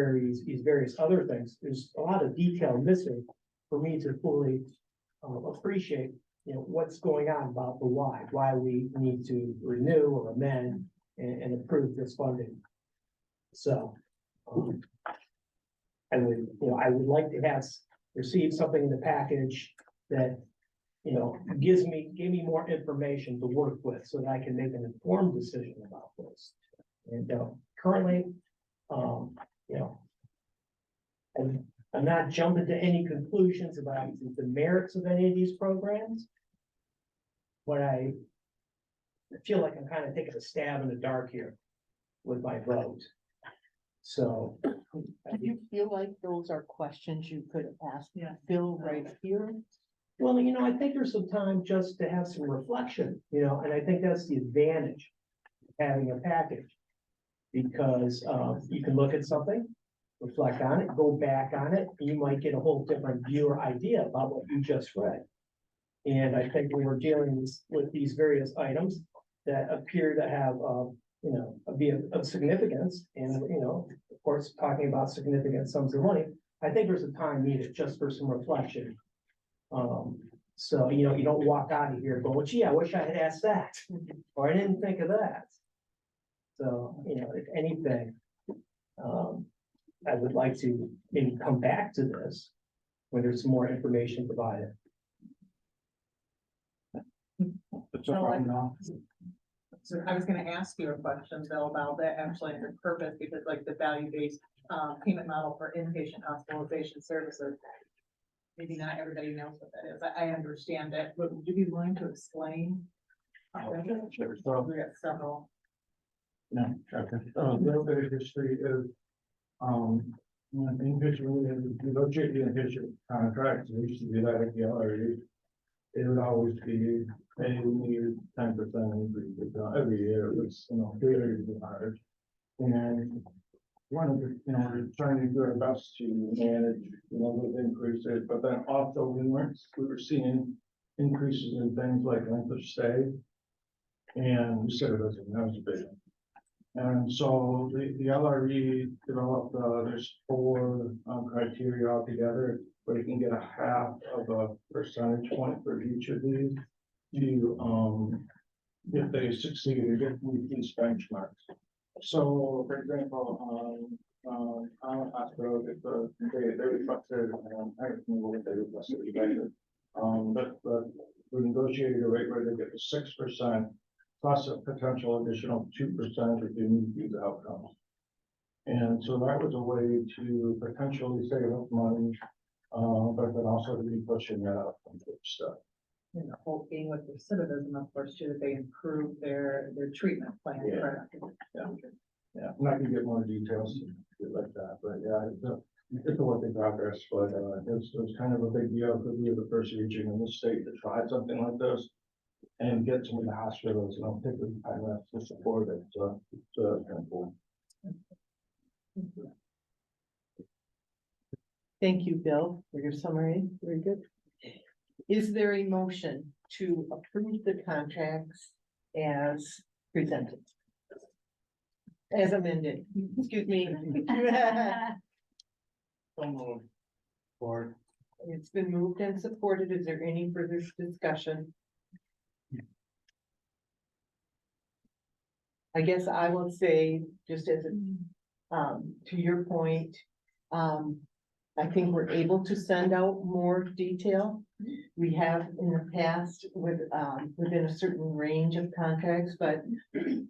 S12: these various other things, there's a lot of detail missing for me to fully appreciate, what's going on about the why we need to renew or amend and approve this funding. So, I would like to have received something in the package that, gave me more information to work with so that I can make an informed decision about this. And, currently, I'm not jumping to any conclusions about the merits of any of these programs. But I feel like I'm kind of taking a stab in the dark here with my vote. So.
S1: Do you feel like those are questions you could ask Bill right here?
S12: Well, I think there's some time just to have some reflection, and I think that's the advantage of having a package. Because you can look at something, reflect on it, go back on it, and you might get a whole different view or idea about what you just read. And I think we were dealing with these various items that appear to have, be of significance, and, of course, talking about significant sums of money, I think there's a time needed just for some reflection. So, you don't walk out of here going, gee, I wish I had asked that, or I didn't think of that. So, if anything, I would like to maybe come back to this when there's some more information provided.
S17: So I was gonna ask you a question, Bill, about that actually, the purpose, because like the value-based payment model for inpatient hospitalization services. Maybe not everybody knows what that is. I understand it, but would you be willing to explain?
S15: Sure. So,
S17: We got several.
S15: no, okay. A little bit of history is, when inpatient, negotiate the inpatient contracts, we used to do that at the LRE. It would always be paying 10% increase every year. It was, very hard. And one of the, we're trying to do our best to manage, those increases, but then also we were seeing increases in things like length of stay. And we said it was a big one. And so the LRE developed, there's 4 criteria altogether, where you can get a half of a percentage point for each of these to, if they succeed or get these benchmarks. So, for example, hospital, they requested, I don't know what they requested, but we negotiated a rate where they get 6%. Plus a potential additional 2% if you meet these outcomes. And so that was a way to potentially save up money, but then also to be pushing that out from good stuff.
S17: And the whole thing with recidivism, of course, too, that they improve their treatment plan.
S15: Yeah.
S17: Correct?
S15: Yeah, I'm not gonna get more details like that, but yeah, it's a work in progress, but it was kind of a big deal because we were the first region in the state to try something like this. And get some of the hospitals, take the time to support it, so that's kind of cool.
S1: Thank you, Bill, for your summary. Very good. Is there a motion to approve the contracts as presented? As amended, excuse me.
S15: Or
S1: It's been moved and supported. Is there any further discussion? I guess I will say, just as to your point, I think we're able to send out more detail. We have in the past with within a certain range of contracts, but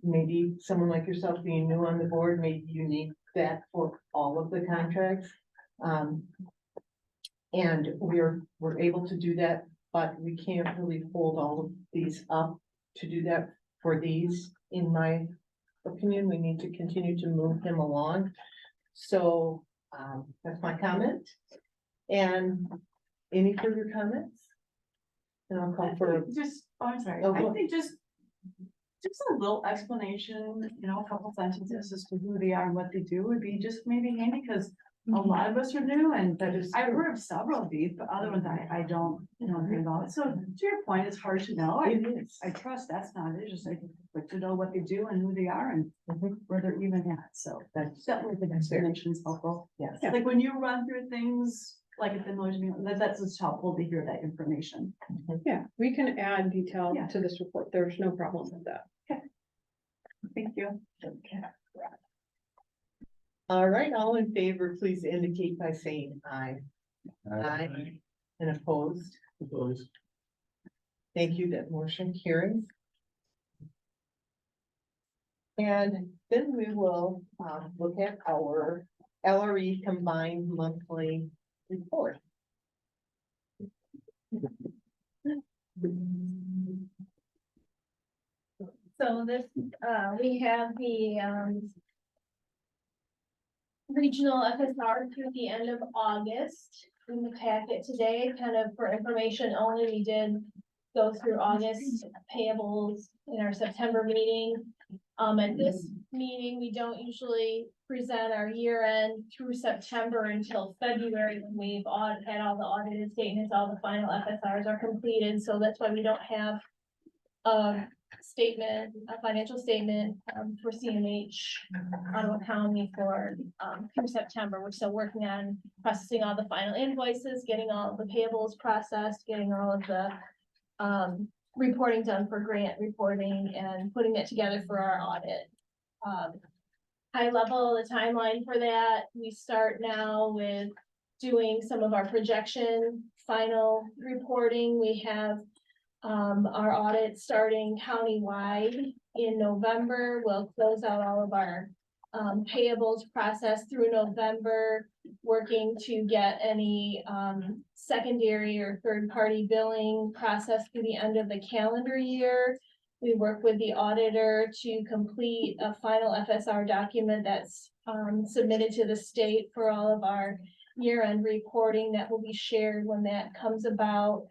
S1: maybe someone like yourself being new on the board, maybe you need that for all of the contracts. And we're able to do that, but we can't really hold all of these up to do that for these, in my opinion, we need to continue to move him along. So, that's my comment. And any further comments? And I'll call for,
S16: Just, oh, I'm sorry,
S1: Oh, go
S16: I
S1: ahead.
S16: think just a little explanation, a couple sentences as to who they are and what they do would be just maybe handy, because a lot of us are new and
S1: That is
S16: I've
S1: true.
S16: heard of several of these, but other ones I don't know anything about. So to your point, it's hard to know.
S1: It is.
S16: I trust that's not it, just like to know what they do and who they are and
S1: Mhm.
S16: where they're even at. So
S1: That's,
S16: that way the explanation is helpful.
S1: yes.
S16: Like when you run through things, like at the noise meeting, that's just helpful to hear that information.
S18: Yeah, we can add detail
S16: Yeah.
S18: to this report. There's no problem with that.
S16: Thank you.
S1: Okay. All right, all in favor, please indicate by saying aye. Aye. And opposed?
S5: Opposed.
S1: Thank you, that motion carries. And then we will look at our LRE combined monthly report.
S3: So this, we have the, regional FSR through the end of August in the packet today, kind of for information only. We did go through August payables in our September meeting. At this meeting, we don't usually present our year end through September until February, when we've had all the audited statements, all the final FSRs are completed, so that's why we don't have a financial statement, for CMH Ottawa County for, through September. We're still working on processing all the final invoices, getting all of the payables processed, getting all of the, reporting done for grant reporting and putting it together for our audit. High level, the timeline for that, we start now with doing some of our projection, final reporting. We have our audit starting countywide in November. We'll close out all of our payables process through November, working to get any secondary or third-party billing process through the end of the calendar year. We work with the auditor to complete a final FSR document that's submitted to the state for all of our year-end reporting that will be shared when that comes about.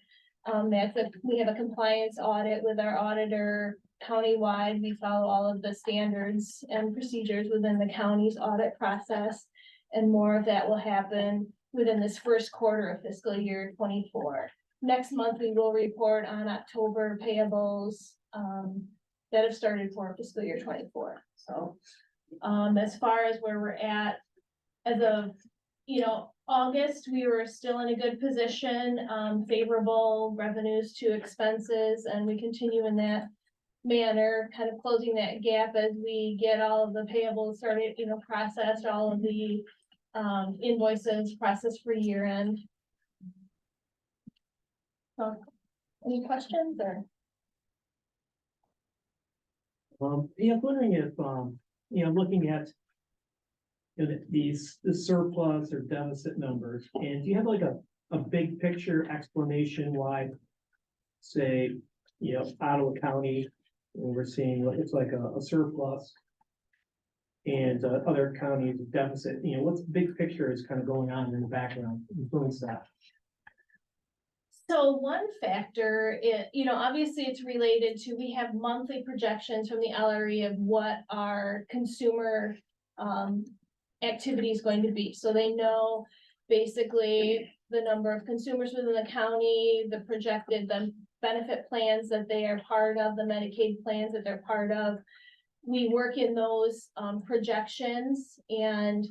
S3: We have a compliance audit with our auditor countywide. We follow all of the standards and procedures within the county's audit process. And more of that will happen within this first quarter of fiscal year 24. Next month, we will report on October payables that have started for fiscal year 24. So as far as where we're at, as of August, we were still in a good position, favorable revenues to expenses, and we continue in that manner, kind of closing that gap as we get all of the payables started, processed, all of the invoices processed for year end. So, any questions or?
S12: Yeah, I'm wondering if, looking at the surplus or deficit numbers, and do you have like a big picture explanation why, say, Ottawa County, when we're seeing what looks like a surplus and other counties deficit, what's the big picture is kind of going on in the background, influence that?
S3: So one factor, obviously it's related to, we have monthly projections from the LRE of what our consumer activity is going to be. So they know basically the number of consumers within the county, the projected, the benefit plans that they are part of, the Medicaid plans that they're part of. We work in those projections, and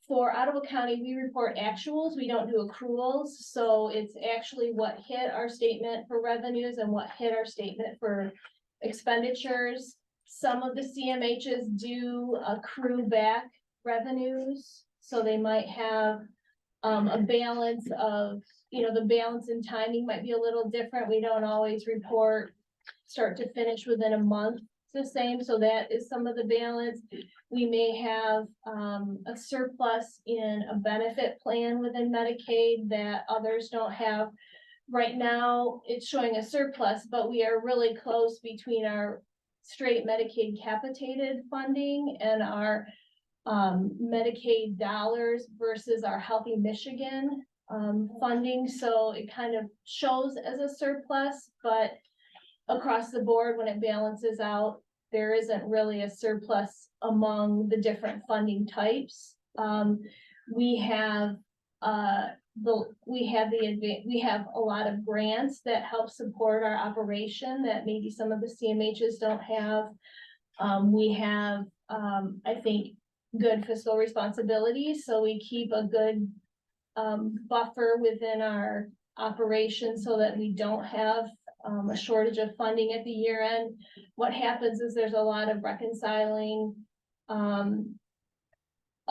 S3: for Ottawa County, we report actuals, we don't do accruals, so it's actually what hit our statement for revenues and what hit our statement for expenditures. Some of the CMHs do accrue back revenues, so they might have a balance of, the balance and timing might be a little different. We don't always report start to finish within a month the same, so that is some of the balance. We may have a surplus in a benefit plan within Medicaid that others don't have. Right now, it's showing a surplus, but we are really close between our straight Medicaid capitated funding and our Medicaid dollars versus our Healthy Michigan funding, so it kind of shows as a surplus, but across the board, when it balances out, there isn't really a surplus among the different funding types. We have we have a lot of grants that help support our operation that maybe some of the CMHs don't have. We have, I think, good fiscal responsibility, so we keep a good buffer within our operation so that we don't have a shortage of funding at the year end. What happens is there's a lot of reconciling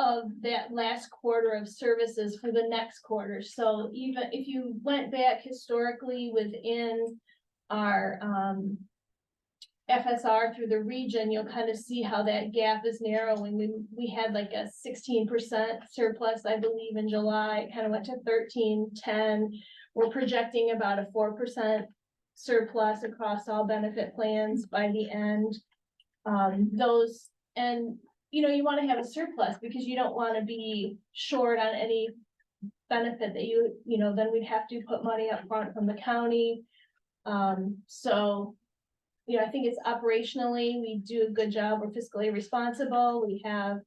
S3: of that last quarter of services for the next quarter. So even if you went back historically within our FSR through the region, you'll kind of see how that gap is narrowing. We had like a 16% surplus, I believe, in July. It kind of went to 13-10. We're projecting about a 4% surplus across all benefit plans by the end. You want to have a surplus because you don't want to be short on any benefit that then we'd have to put money up front from the county. I think it's operationally, we do a good job. We're fiscally responsible. We have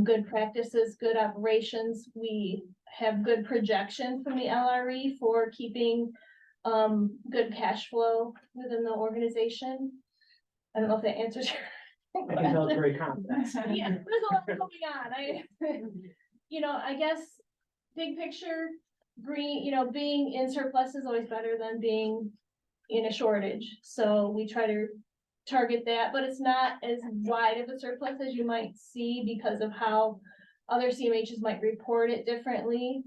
S3: good practices, good operations. We have good projection from the LRE for keeping good cash flow within the organization. I don't know if that answers your.
S12: I think that was very complex.
S3: Yeah, there's a lot going on. I guess big picture, being in surplus is always better than being in a shortage. So we try to target that, but it's not as wide of a surplus as you might see because of how other CMHs might report it differently.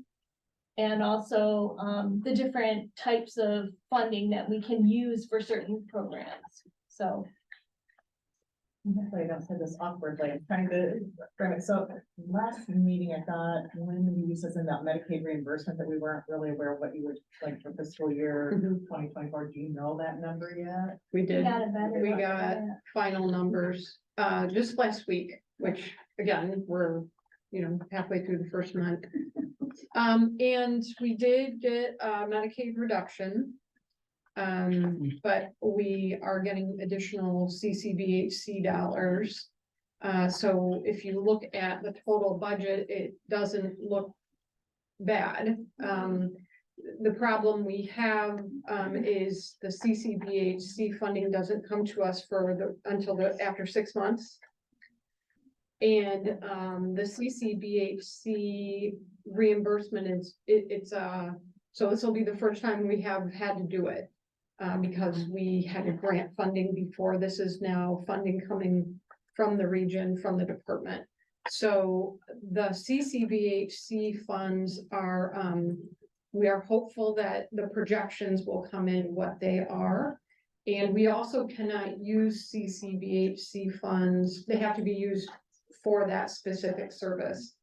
S3: And also the different types of funding that we can use for certain programs. So.
S17: Hopefully I don't say this awkwardly, I'm trying to frame it. So last meeting, I thought when we used this in that Medicaid reimbursement that we weren't really aware of what you would like for fiscal year 2024. Do you know that number yet?
S18: We did. We got
S3: Yeah.
S18: final numbers just last week, which again, we're halfway through the first month. And we did get a Medicaid reduction. But we are getting additional CCBHC dollars. So if you look at the total budget, it doesn't look bad. The problem we have is the CCBHC funding doesn't come to us until after 6 months. And the CCBHC reimbursement so this will be the first time we have had to do it. Because we had a grant funding before. This is now funding coming from the region, from the department. So the CCBHC funds are, we are hopeful that the projections will come in what they are. And we also cannot use CCBHC funds. They have to be used for that specific service.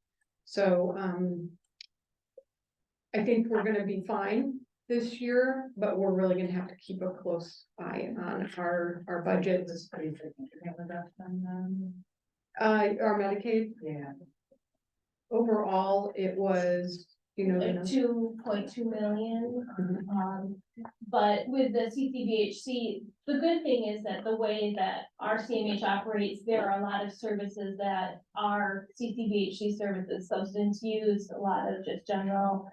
S18: So I think we're going to be fine this year, but we're really gonna have to keep a close eye on our budget. Our Medicaid.
S17: Yeah.
S18: Overall, it was,
S3: Like 2.2 million. But with the CCBHC, the good thing is that the way that our CMH operates, there are a lot of services that are CCBHC services, substance use, a lot of just general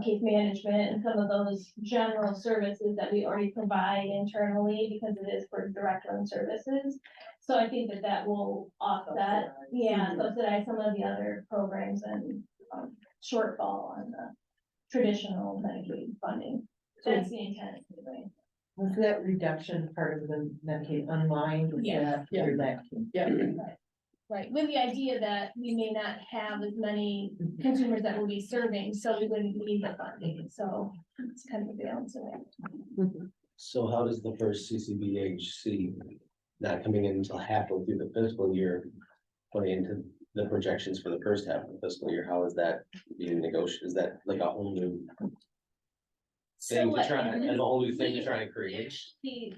S3: case management, and some of those general services that we already provide internally because it is for direct run services. So I think that will offset, subsidize some of the other programs and shortfall on the traditional Medicaid funding. So that's the intent.
S1: Was that reduction part of the Medicaid unwind?
S3: Yeah.
S1: Yeah.
S3: Right, with the idea that we may not have as many consumers that we'll be serving, so we wouldn't need the funding, so it's kind of a balance of it.
S13: So how does the first CCBHC not coming in until halfway through the fiscal year play into the projections for the first half of the fiscal year? How is that being negotiated? Is that like a whole new thing to try, and a whole new thing to try and create.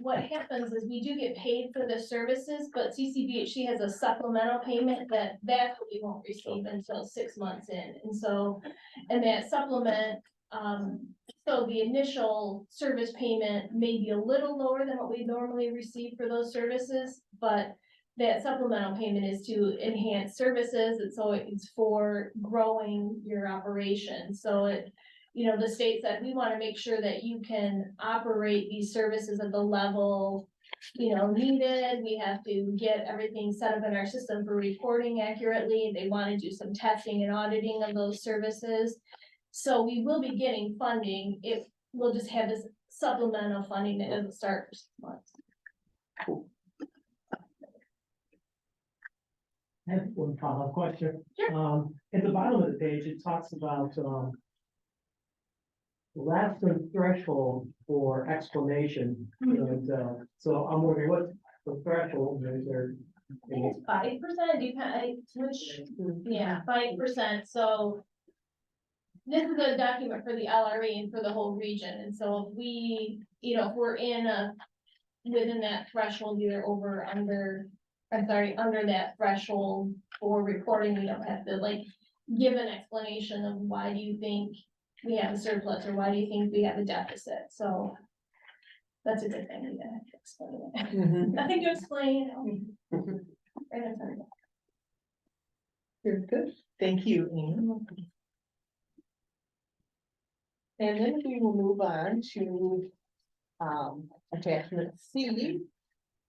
S7: What happens is we do get paid for the services, but CCBHC has a supplemental payment that's what we won't receive until 6 months in. And so, and that supplement, so the initial service payment may be a little lower than what we normally receive for those services, but that supplemental payment is to enhance services, and so it's for growing your operation. So it, you know, the state said, we want to make sure that you can operate these services at the level, you know, needed. We have to get everything set up in our system for reporting accurately. They want to do some testing and auditing of those services. So we will be getting funding if we'll just have this supplemental funding that doesn't start for 6 months.
S12: I have one follow-up question.
S7: Sure.
S12: At the bottom of the page, it talks about, lapse in threshold for explanation, and, so I'm wondering what the threshold is there?
S7: I think it's 5%, yeah, 5%, so. This is a document for the LRA and for the whole region, and so if we, you know, if we're within that threshold, either over, under, under that threshold for reporting, we don't have to like give an explanation of why do you think we have a surplus, or why do you think we have a deficit, so. That's a good thing, we don't have to explain it. Nothing to explain.
S1: Very good. Thank you, Amy. And then we will move on to, attachment C.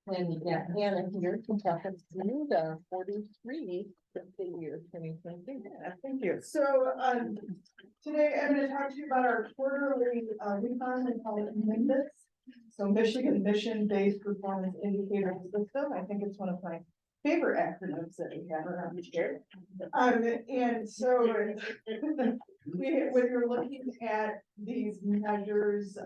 S1: And we got Hannah here to talk us through the 43 fiscal year 2023.
S19: Thank you. So, today I'm gonna talk to you about our quarterly, refund and how it this. So Michigan Mission-Based Performance Indicator System, I think it's one of my favorite acronyms that we have around here. And so when you're looking at these measures,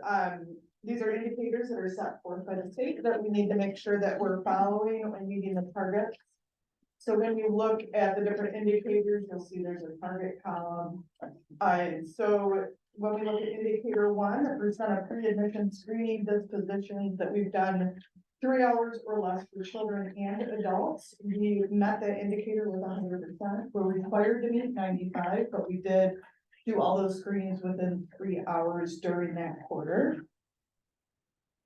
S19: these are indicators that are set forth by the state that we need to make sure that we're following and meeting the targets. So when you look at the different indicators, you'll see there's a target column. So when we look at indicator 1, the percent of pre-admission screening dispositions that we've done 3 hours or less for children and adults, we met that indicator with 100%. We're required to meet 95, but we did do all those screenings within 3 hours during that quarter.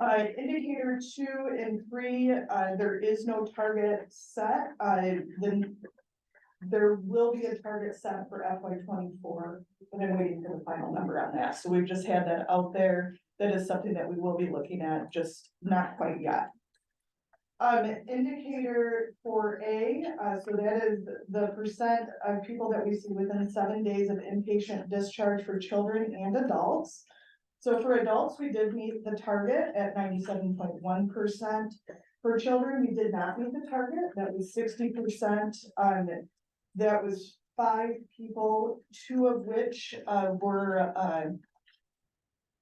S19: Indicator 2 and 3, there is no target set. Then there will be a target set for FY24, but I'm waiting for the final number on that. So we've just had that out there. That is something that we will be looking at, just not quite yet. Indicator 4A, so that is the percent of people that we see within 7 days of inpatient discharge for children and adults. So for adults, we did meet the target at 97.1%. For children, we did not meet the target. That was 60%. That was 5 people, 2 of which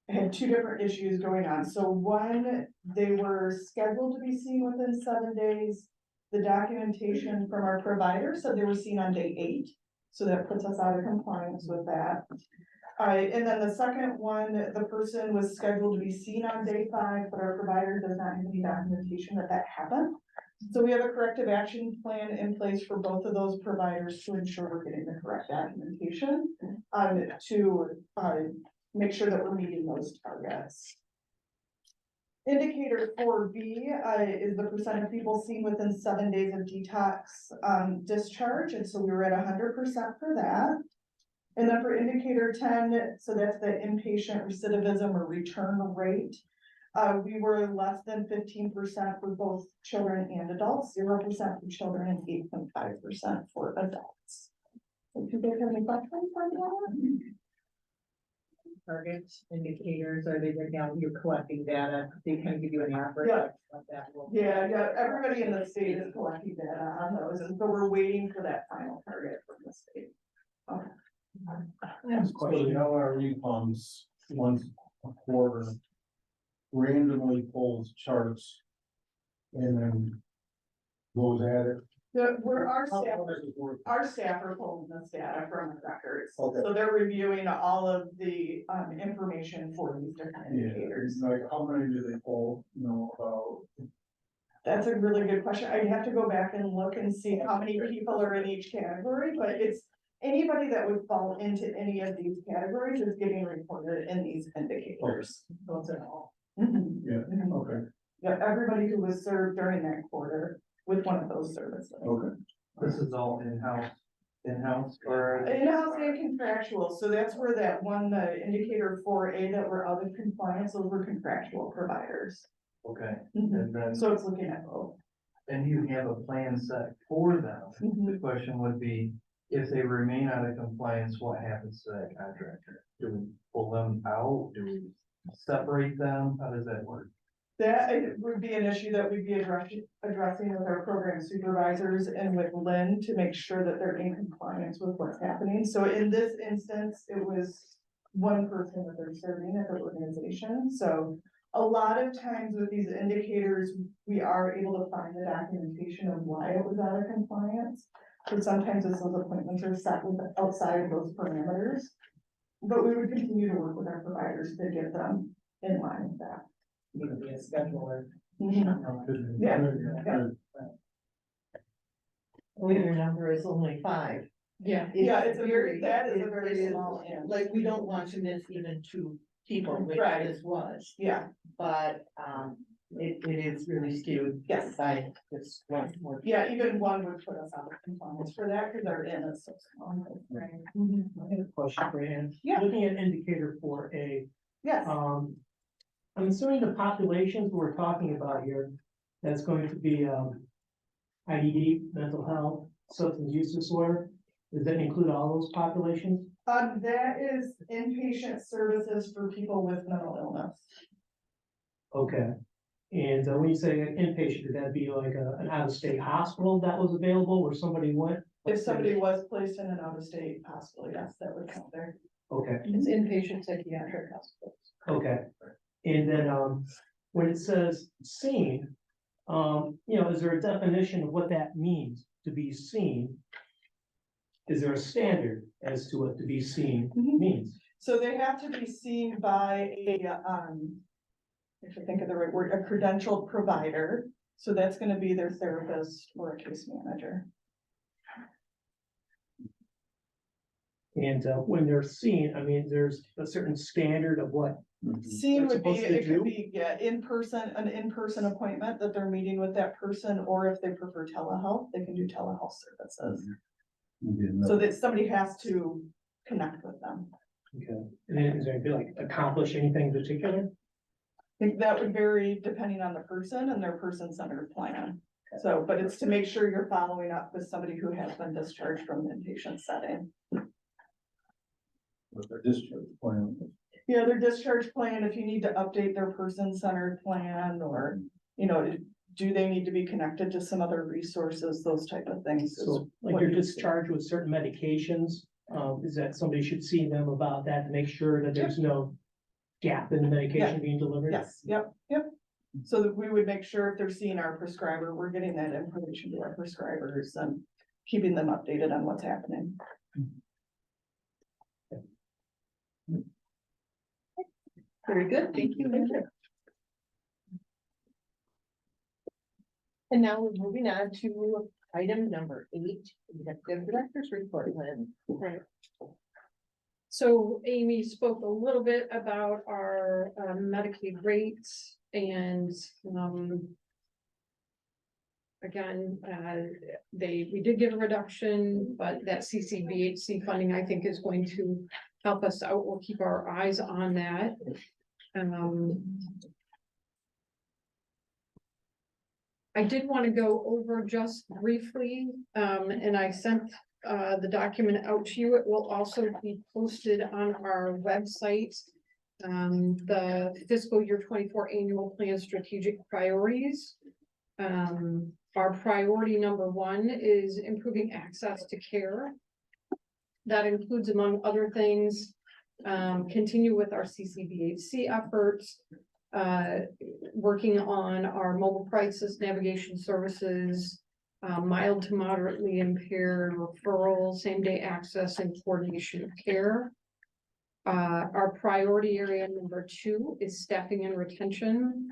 S19: had 2 different issues going on. So 1, they were scheduled to be seen within 7 days. The documentation from our provider said they were seen on day 8. So that puts us out of compliance with that. And then the second one, the person was scheduled to be seen on day 5, but our provider does not have any documentation that happened. So we have a corrective action plan in place for both of those providers to ensure we're getting the correct documentation, to make sure that we're meeting those targets. Indicator 4B is the percent of people seen within 7 days of detox discharge, and so we were at 100% for that. And then for indicator 10, so that's the inpatient recidivism or return rate. We were less than 15% for both children and adults, 0% for children and 8.5% for adults. So do you guys have any questions on that?
S17: Targets, indicators, are they right now, you're collecting data, they kind of give you an average?
S19: Yeah.
S17: What that will-
S19: Yeah, everybody in the state is collecting data on those, and so we're waiting for that final target from the state. Okay.
S15: So the LRE funds once a quarter randomly pulls charts and then goes at it.
S19: Where our
S5: How
S19: staff,
S5: does it work?
S19: our staff are pulling this data from the records.
S5: Okay.
S19: So they're reviewing all of the, information for these different indicators.
S15: Like, how many do they pull, about?
S19: That's a really good question. I'd have to go back and look and see how many people are in each category, but it's anybody that would fall into any of these categories is getting reported in these indicators.
S15: That's it all.
S19: Mhm.
S15: Yeah,
S19: Mhm.
S15: okay,
S19: Yeah, everybody who was served during that quarter with one of those services.
S15: okay. This is all in-house or?
S19: In-house and contractual, so that's where that one, the indicator 4A that we're out of compliance, those were contractual providers.
S15: Okay,
S19: Mhm.
S15: and then,
S19: So it's looking at both.
S15: and you have a plan set for them.
S19: Mhm.
S15: The question would be, if they remain out of compliance, what happens to that contractor? Do we pull them out? Do we separate them? How does that work?
S19: That would be an issue that we'd be addressing with our program supervisors and with Lynn to make sure that they're in compliance with what's happening. So in this instance, it was one person that they're serving at the organization. So a lot of times with these indicators, we are able to find the documentation of why it was out of compliance. So sometimes as those appointments are set with outside of those parameters. But we would continue to work with our providers to get them in line with that.
S12: Need to be a scheduler.
S19: Mhm. Yeah.
S1: Well, your number is only 5.
S18: Yeah.
S19: Yeah, it's a very, that is a
S1: it
S19: very
S1: is,
S19: small end.
S1: Like, we don't want to miss even 2 people, which
S19: Right.
S1: this was,
S19: Yeah,
S1: but, it is really skewed.
S19: Yes.
S1: By this one more.
S19: yeah, even one would put us out of compliance for that, because our end is so small.
S12: Right.
S19: Mhm.
S12: I have a question for Ann.
S19: Yeah.
S12: Looking at indicator 4A,
S19: Yes,
S12: I'm assuming the populations we're talking about here, that's going to be, IED, mental health, substance use disorder. Does that include all those populations?
S19: that is inpatient services for people with mental illness.
S12: Okay. And when you say inpatient, would that be like an out-of-state hospital that was available where somebody went?
S19: If somebody was placed in an out-of-state hospital, yes, that would count there.
S12: Okay,
S1: It's inpatient psychiatric hospitals.
S12: okay. And then, when it says seen, is there a definition of what that means to be seen? Is there a standard as to what to be seen means?
S19: So they have to be seen by a, if I think of the right word, a credentialed provider. So that's gonna be their therapist or a case manager.
S12: And when they're seen, I mean, there's a certain standard of what.
S19: Seen
S12: they're
S19: would be,
S12: supposed to
S19: it
S12: do?
S19: could be, yeah, an in-person appointment that they're meeting with that person, or if they prefer telehealth, they can do telehealth services. So that somebody has to connect with them.
S12: Okay, and then is there anything like accomplish anything in particular?
S19: I think that would vary depending on the person and their person-centered plan. So, but it's to make sure you're following up with somebody who has been discharged from the inpatient setting.
S15: With their discharge plan.
S19: Yeah, their discharge plan, if you need to update their person-centered plan, or, do they need to be connected to some other resources, those type of things. is
S12: So like
S19: what
S12: you're
S19: you-
S12: discharged with certain medications, is that somebody should see them about that to make sure that there's no gap in the medication being delivered?
S19: Yes, yep. So that we would make sure if they're seeing our prescriber, we're getting that information to our prescribers and keeping them updated on what's happening.
S1: Very good, thank you. Thank you. And now we're moving on to item number 8, executive director's report, Lynn.
S18: Right. So Amy spoke a little bit about our Medicaid rates and, again, we did get a reduction, but that CCBHC funding, I think, is going to help us out. We'll keep our eyes on that. I did want to go over just briefly, and I sent the document out to you. It will also be posted on our website. The fiscal year 24 annual plan strategic priorities. Our priority number 1 is improving access to care. That includes, among other things, continue with our CCBHC efforts, working on our mobile crisis navigation services, mild to moderately impaired, referral, same-day access, and coordination of care. Our priority area number 2 is staffing and retention.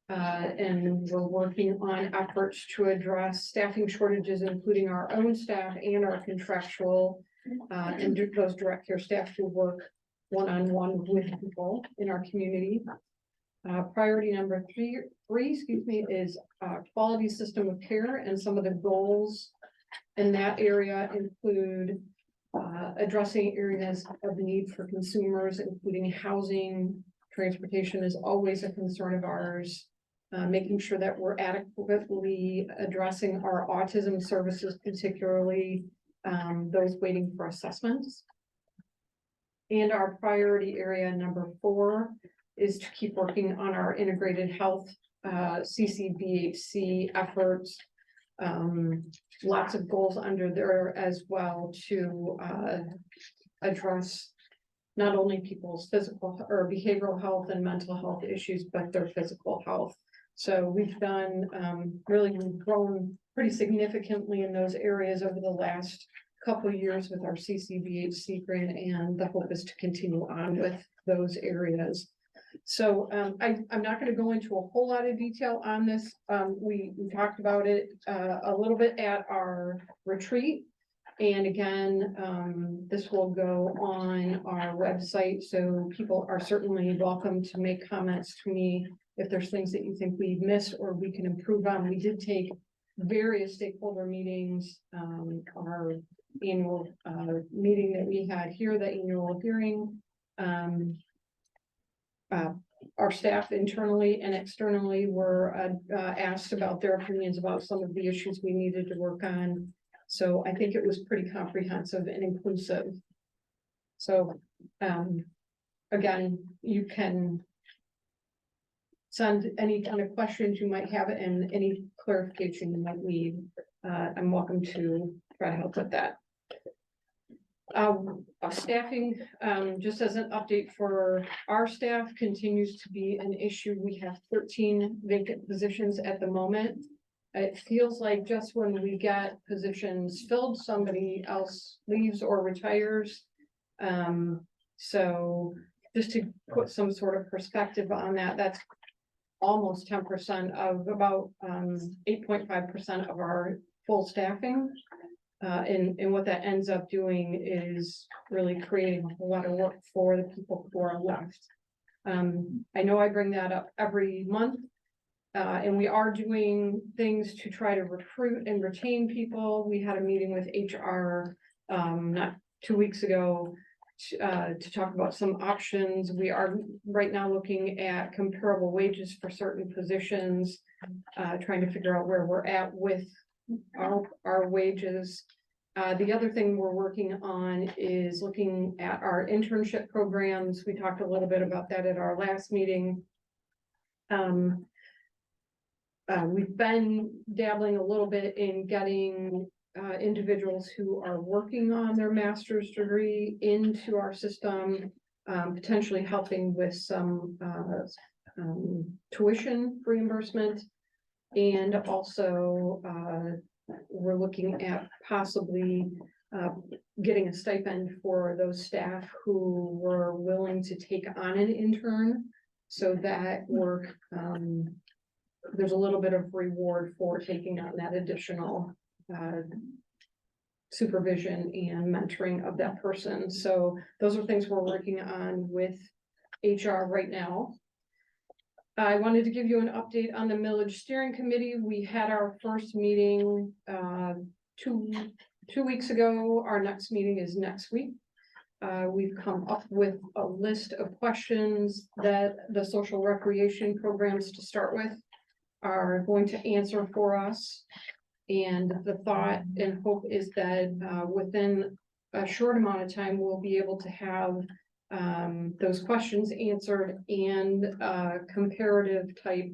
S18: And we're working on efforts to address staffing shortages, including our own staff and our contractual and those direct care staff who work one-on-one with people in our community. Priority number three, is quality system of care, and some of the goals in that area include addressing areas of need for consumers, including housing. Transportation is always a concern of ours. Making sure that we're adequately addressing our autism services, particularly those waiting for assessments. And our priority area number 4 is to keep working on our integrated health CCBHC efforts. Lots of goals under there as well to address not only people's physical or behavioral health and mental health issues, but their physical health. So we've done, we've grown pretty significantly in those areas over the last couple of years with our CCBHC grant, and the hope is to continue on with those areas. So I'm not going to go into a whole lot of detail on this. We talked about it a little bit at our retreat. And again, this will go on our website, so people are certainly welcome to make comments to me if there's things that you think we've missed or we can improve on. We did take various stakeholder meetings, our annual meeting that we had here, the annual hearing. Our staff internally and externally were asked about their opinions about some of the issues we needed to work on. So I think it was pretty comprehensive and inclusive. So again, you can send any kind of questions you might have and any clarification you might need. I'm welcome to try to help with that. Staffing, just as an update for our staff, continues to be an issue. We have 13 vacant positions at the moment. It feels like just when we get positions filled, somebody else leaves or retires. So just to put some sort of perspective on that, that's almost 10% of about 8.5% of our full staffing. And what that ends up doing is really creating a whole lot of work for the people who are left. I know I bring that up every month. And we are doing things to try to recruit and retain people. We had a meeting with HR not 2 weeks ago to talk about some options. We are right now looking at comparable wages for certain positions, trying to figure out where we're at with our wages. The other thing we're working on is looking at our internship programs. We talked a little bit about that at our last meeting. We've been dabbling a little bit in getting individuals who are working on their master's degree into our system, potentially helping with some tuition reimbursement. And also we're looking at possibly getting a stipend for those staff who were willing to take on an intern, so that work, there's a little bit of reward for taking on that additional supervision and mentoring of that person. So those are things we're working on with HR right now. I wanted to give you an update on the millage steering committee. We had our first meeting two weeks ago. Our next meeting is next week. We've come up with a list of questions that the social recreation programs, to start with, are going to answer for us. And the thought and hope is that within a short amount of time, we'll be able to have those questions answered and comparative type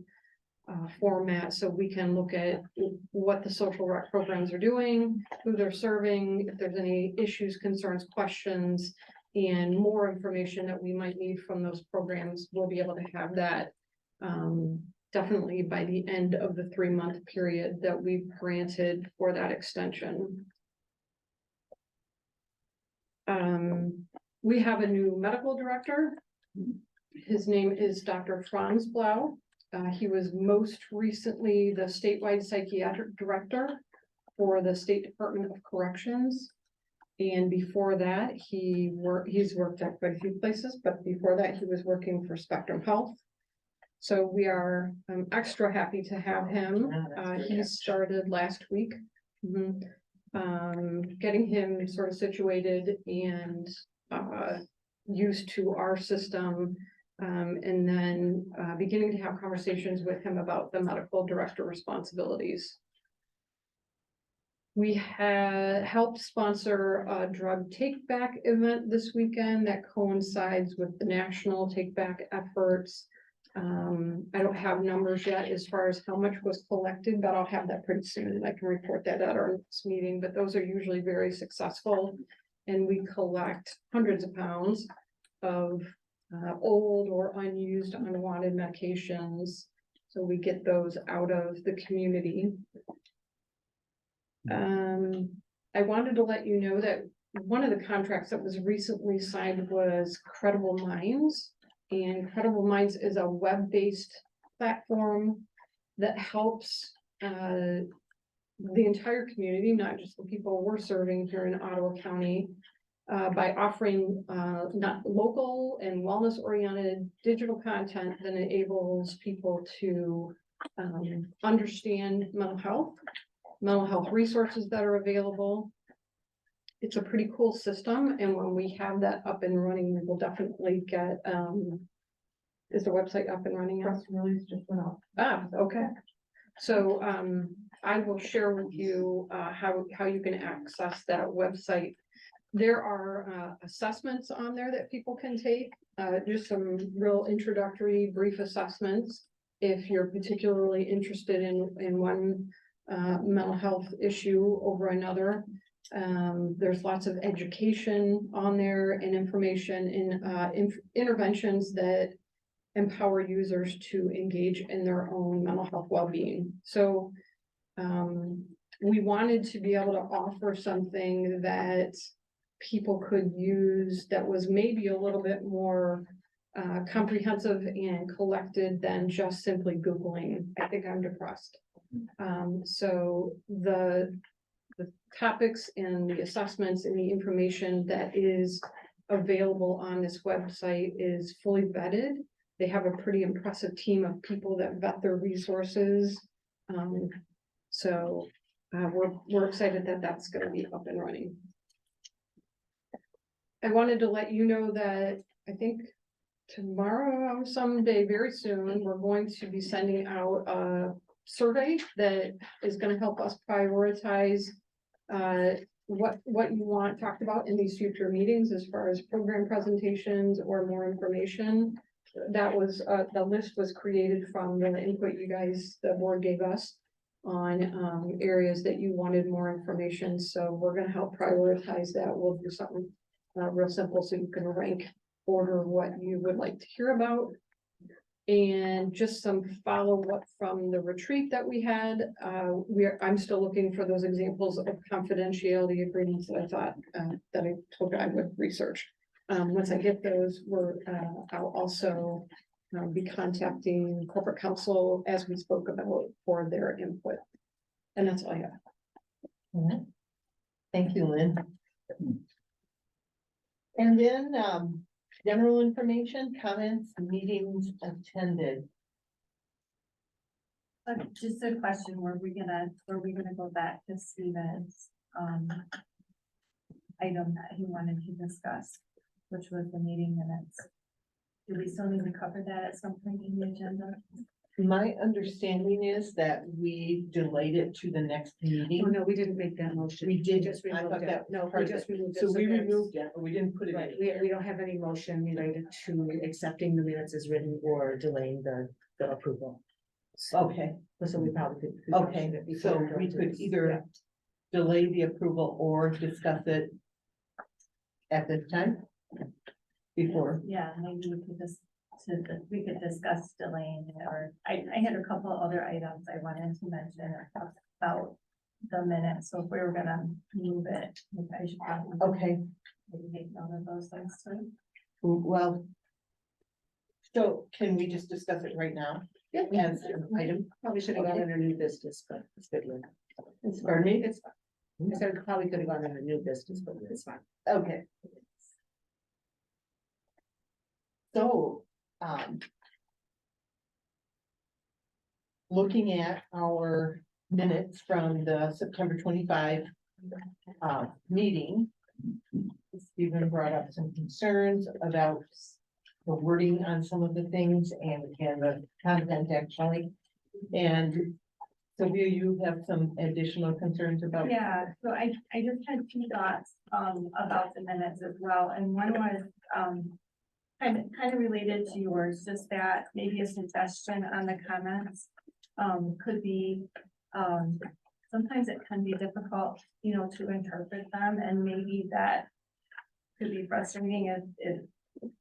S18: format, so we can look at what the social rec programs are doing, who they're serving, if there's any issues, concerns, questions, and more information that we might need from those programs. We'll be able to have that definitely by the end of the 3-month period that we've granted for that extension. We have a new medical director. His name is Dr. Franz Blau. He was most recently the statewide psychiatric director for the State Department of Corrections. And before that, he's worked at quite a few places, but before that, he was working for Spectrum Health. So we are extra happy to have him. He started last week. Getting him sort of situated and used to our system. And then beginning to have conversations with him about the medical director responsibilities. We had helped sponsor a drug take back event this weekend that coincides with the national take back efforts. I don't have numbers yet as far as how much was collected, but I'll have that pretty soon and I can report that at our next meeting, but those are usually very successful. And we collect hundreds of pounds of old or unused, unwanted medications. So we get those out of the community. I wanted to let you know that one of the contracts that was recently signed was Credible Minds. And Credible Minds is a web-based platform that helps the entire community, not just the people we're serving here in Ottawa County, by offering not local and wellness-oriented digital content that enables people to understand mental health resources that are available. It's a pretty cool system, and when we have that up and running, we will definitely get, is the website up and running?
S19: Press release just went out.
S18: Ah, okay. So, I will share with you, how you can access that website. There are, assessments on there that people can take, just some real introductory brief assessments. If you're particularly interested in one, mental health issue over another. There's lots of education on there and information in interventions that empower users to engage in their own mental health well-being. So we wanted to be able to offer something that people could use that was maybe a little bit more comprehensive and collected than just simply Googling, I think I'm depressed. So the topics and the assessments and the information that is available on this website is fully vetted. They have a pretty impressive team of people that vet their resources. So we're excited that that's going to be up and running. I wanted to let you know that I think tomorrow, someday very soon, we're going to be sending out a survey that is going to help us prioritize what you want talked about in these future meetings as far as program presentations or more information. That was the list was created from the input you guys, the board gave us on areas that you wanted more information. So we're going to help prioritize that. We'll do something real simple so you can rank order what you would like to hear about. And just some follow-up from the retreat that we had. I'm still looking for those examples of confidentiality agreements that I thought that I told you I would research. Once I get those, I'll also be contacting corporate counsel as we spoke about for their input. And that's all I have.
S1: All right. Thank you, Lynn. And then general information, comments, meetings attended.
S2: Just a question, were we gonna go back to Stephen's item that he wanted to discuss, which was the meeting minutes? Do we still need to cover that at some point in the agenda?
S1: My understanding is that we delayed it to the next meeting.
S14: Oh, no, we didn't make that motion.
S1: We did.
S14: just
S1: I
S14: removed
S1: thought
S14: it.
S1: that was
S14: No,
S1: part
S14: we
S1: of
S14: just
S1: it.
S14: removed it.
S1: So we
S14: there's-
S1: removed it, but we didn't put it
S14: Right,
S1: in.
S14: we don't have any motion related to accepting the minutes as written or delaying the approval.
S1: Okay,
S14: So we probably could.
S1: okay, so we could either delay the approval or discuss it at this time before.
S2: Yeah, maybe we could just we could discuss delaying it, or I had a couple other items I wanted to mention about the minutes, so if we were gonna move it, I should probably.
S1: Okay,
S2: Maybe make note of those things too.
S1: well. So can we just discuss it right now?
S14: Yeah.
S1: As an item,
S14: Probably should have gone
S1: Okay.
S14: under new business, but it's good.
S1: pardon me?
S14: It's fine. I said it probably could have gone under new business, but it's fine.
S1: Okay. So, looking at our minutes from the September 25 meeting, Stephen brought up some concerns about the wording on some of the things and the content actually. And Sylvia, you have some additional concerns about?
S2: Yeah, so I just had two thoughts, about the minutes as well, and one was, kind of related to yours, just that maybe a suggestion on the comments, could be, sometimes it can be difficult, to interpret them, and maybe that could be frustrating if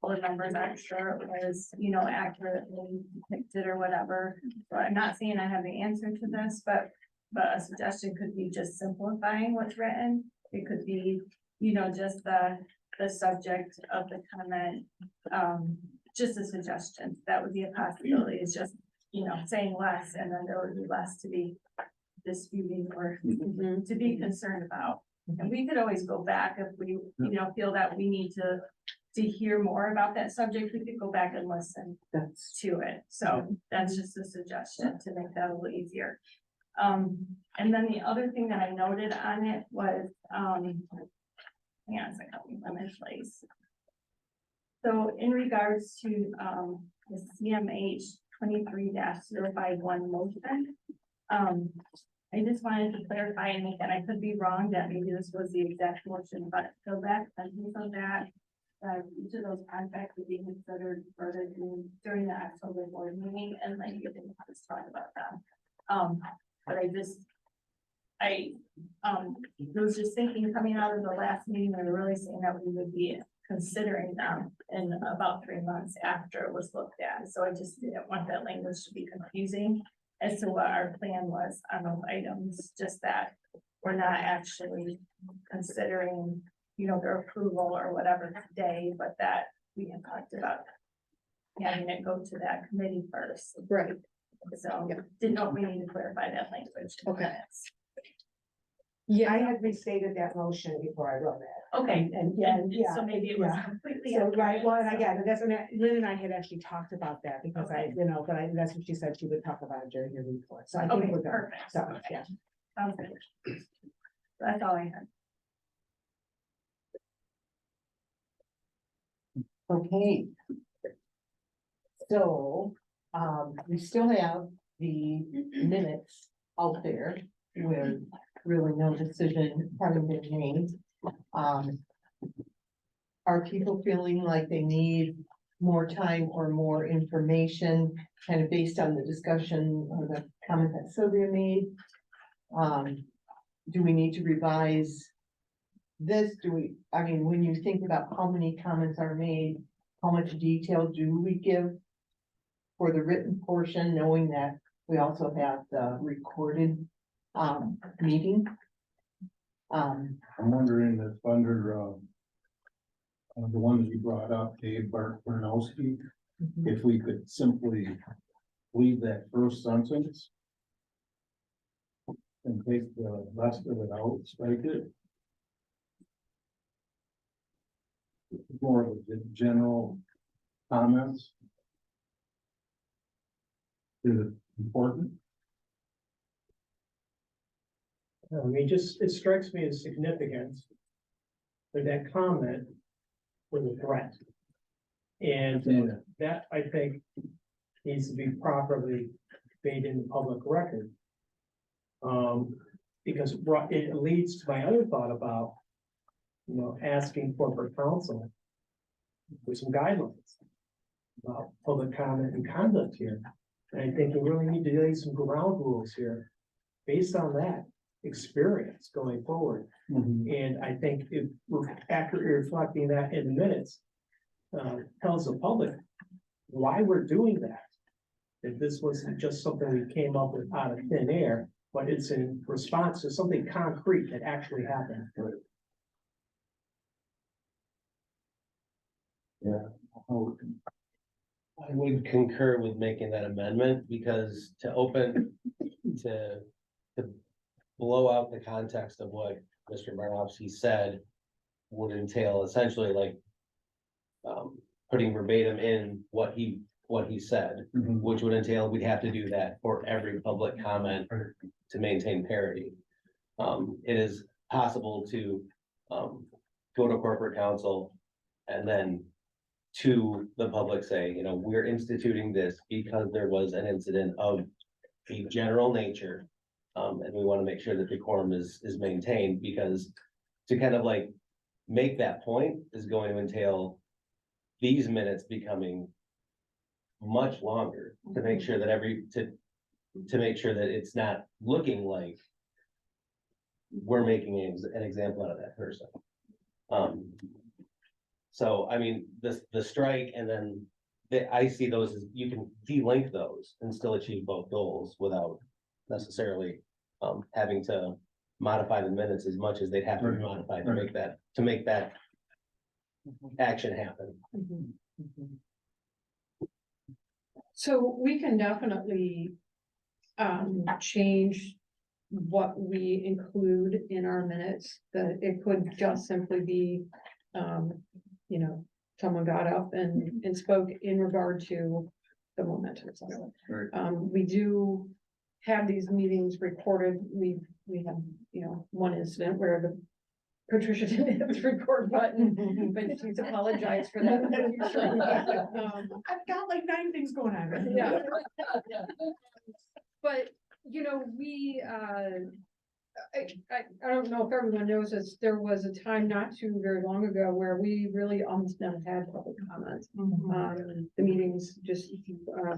S2: board members aren't sure it was, accurately depicted or whatever. So I'm not saying I have the answer to this, but a suggestion could be just simplifying what's written. It could be, just the subject of the comment, just a suggestion. That would be a possibility. It's just, saying less, and then there would be less to be disputing or to be concerned about. And we could always go back if we, feel that we need to hear more about that subject, we could go back and listen to it. So that's just a suggestion to make that a little easier. And then the other thing that I noted on it was, hang on a second, I'm in place. So in regards to, the CMH 23-051 motion, I just wanted to clarify, and again, I could be wrong, that maybe this was the exact motion, but so that sentence of that, each of those contracts would be considered further during the October board meeting, and like you didn't have to talk about that. But I was just thinking, coming out of the last meeting, we were really saying that we would be considering them in about 3 months after it was looked at. So I just didn't want that language to be confusing as to what our plan was on those items, just that we're not actually considering, their approval or whatever today, but that we had talked about having it go to that committee first.
S14: Right.
S2: So didn't know if we need to clarify that language.
S14: Okay. Yeah, I had restated that motion before I wrote it.
S2: Okay,
S14: And yeah,
S2: so maybe it was
S14: yeah.
S2: completely.
S14: So, right, well, and
S2: accurate,
S14: again, that's when Lynn and I had actually talked about that, because
S2: Okay.
S14: that's what she said she would talk about during her report, so I think
S2: Okay,
S14: we're done.
S2: perfect.
S14: So, yeah.
S2: Sounds good. That's all I had.
S1: Okay. So, we still have the minutes out there with really no decision having been made. Are people feeling like they need more time or more information, kind of based on the discussion or the comment that Sylvia made? Do we need to revise this? When you think about how many comments are made, how much detail do we give for the written portion, knowing that we also have the recorded meeting?
S15: I'm wondering if under, the one that you brought up, Dave Barnowski, if we could simply leave that first sentence and take the rest of it out, strike it. More of the general comments. Is it important?
S12: I mean, it strikes me as significant that that comment was a threat. And that, I think, needs to be properly made in the public record. Because it leads to my other thought about, asking corporate counsel for some guidelines about public comment and conduct here. And I think we really need to lay some ground rules here based on that experience going forward. And I think if we're accurately reflecting that in the minutes, tells the public why we're doing that. If this wasn't just something we came up with out of thin air, but it's in response to something concrete that actually happened.
S13: I would concur with making that amendment, because to blow out the context of what Mr. Barnowski said would entail essentially like putting verbatim in what he said, which would entail we'd have to do that for every public comment to maintain parity. It is possible to go to corporate counsel and then to the public say, you know, we're instituting this because there was an incident of a general nature. And we want to make sure that the quorum is maintained, because to kind of like make that point is going to entail these minutes becoming much longer to make sure that to make sure that it's not looking like we're making an example out of that person. So, I mean, the strike and then I see those as you can de-link those and still achieve both goals without necessarily having to modify the minutes as much as they'd have to be modified to make that action happen.
S18: So we can definitely change what we include in our minutes, that it could just simply be, you know, someone got up and spoke in regard to the momentum. We do have these meetings recorded. We have, you know, one incident where the Patricia didn't hit the record button, but she's apologized for that.
S14: I've got like 9 things going on.
S18: Yeah. But, you know, I don't know if everyone knows this, there was a time not too very long ago where we really almost never had public comments. The meetings just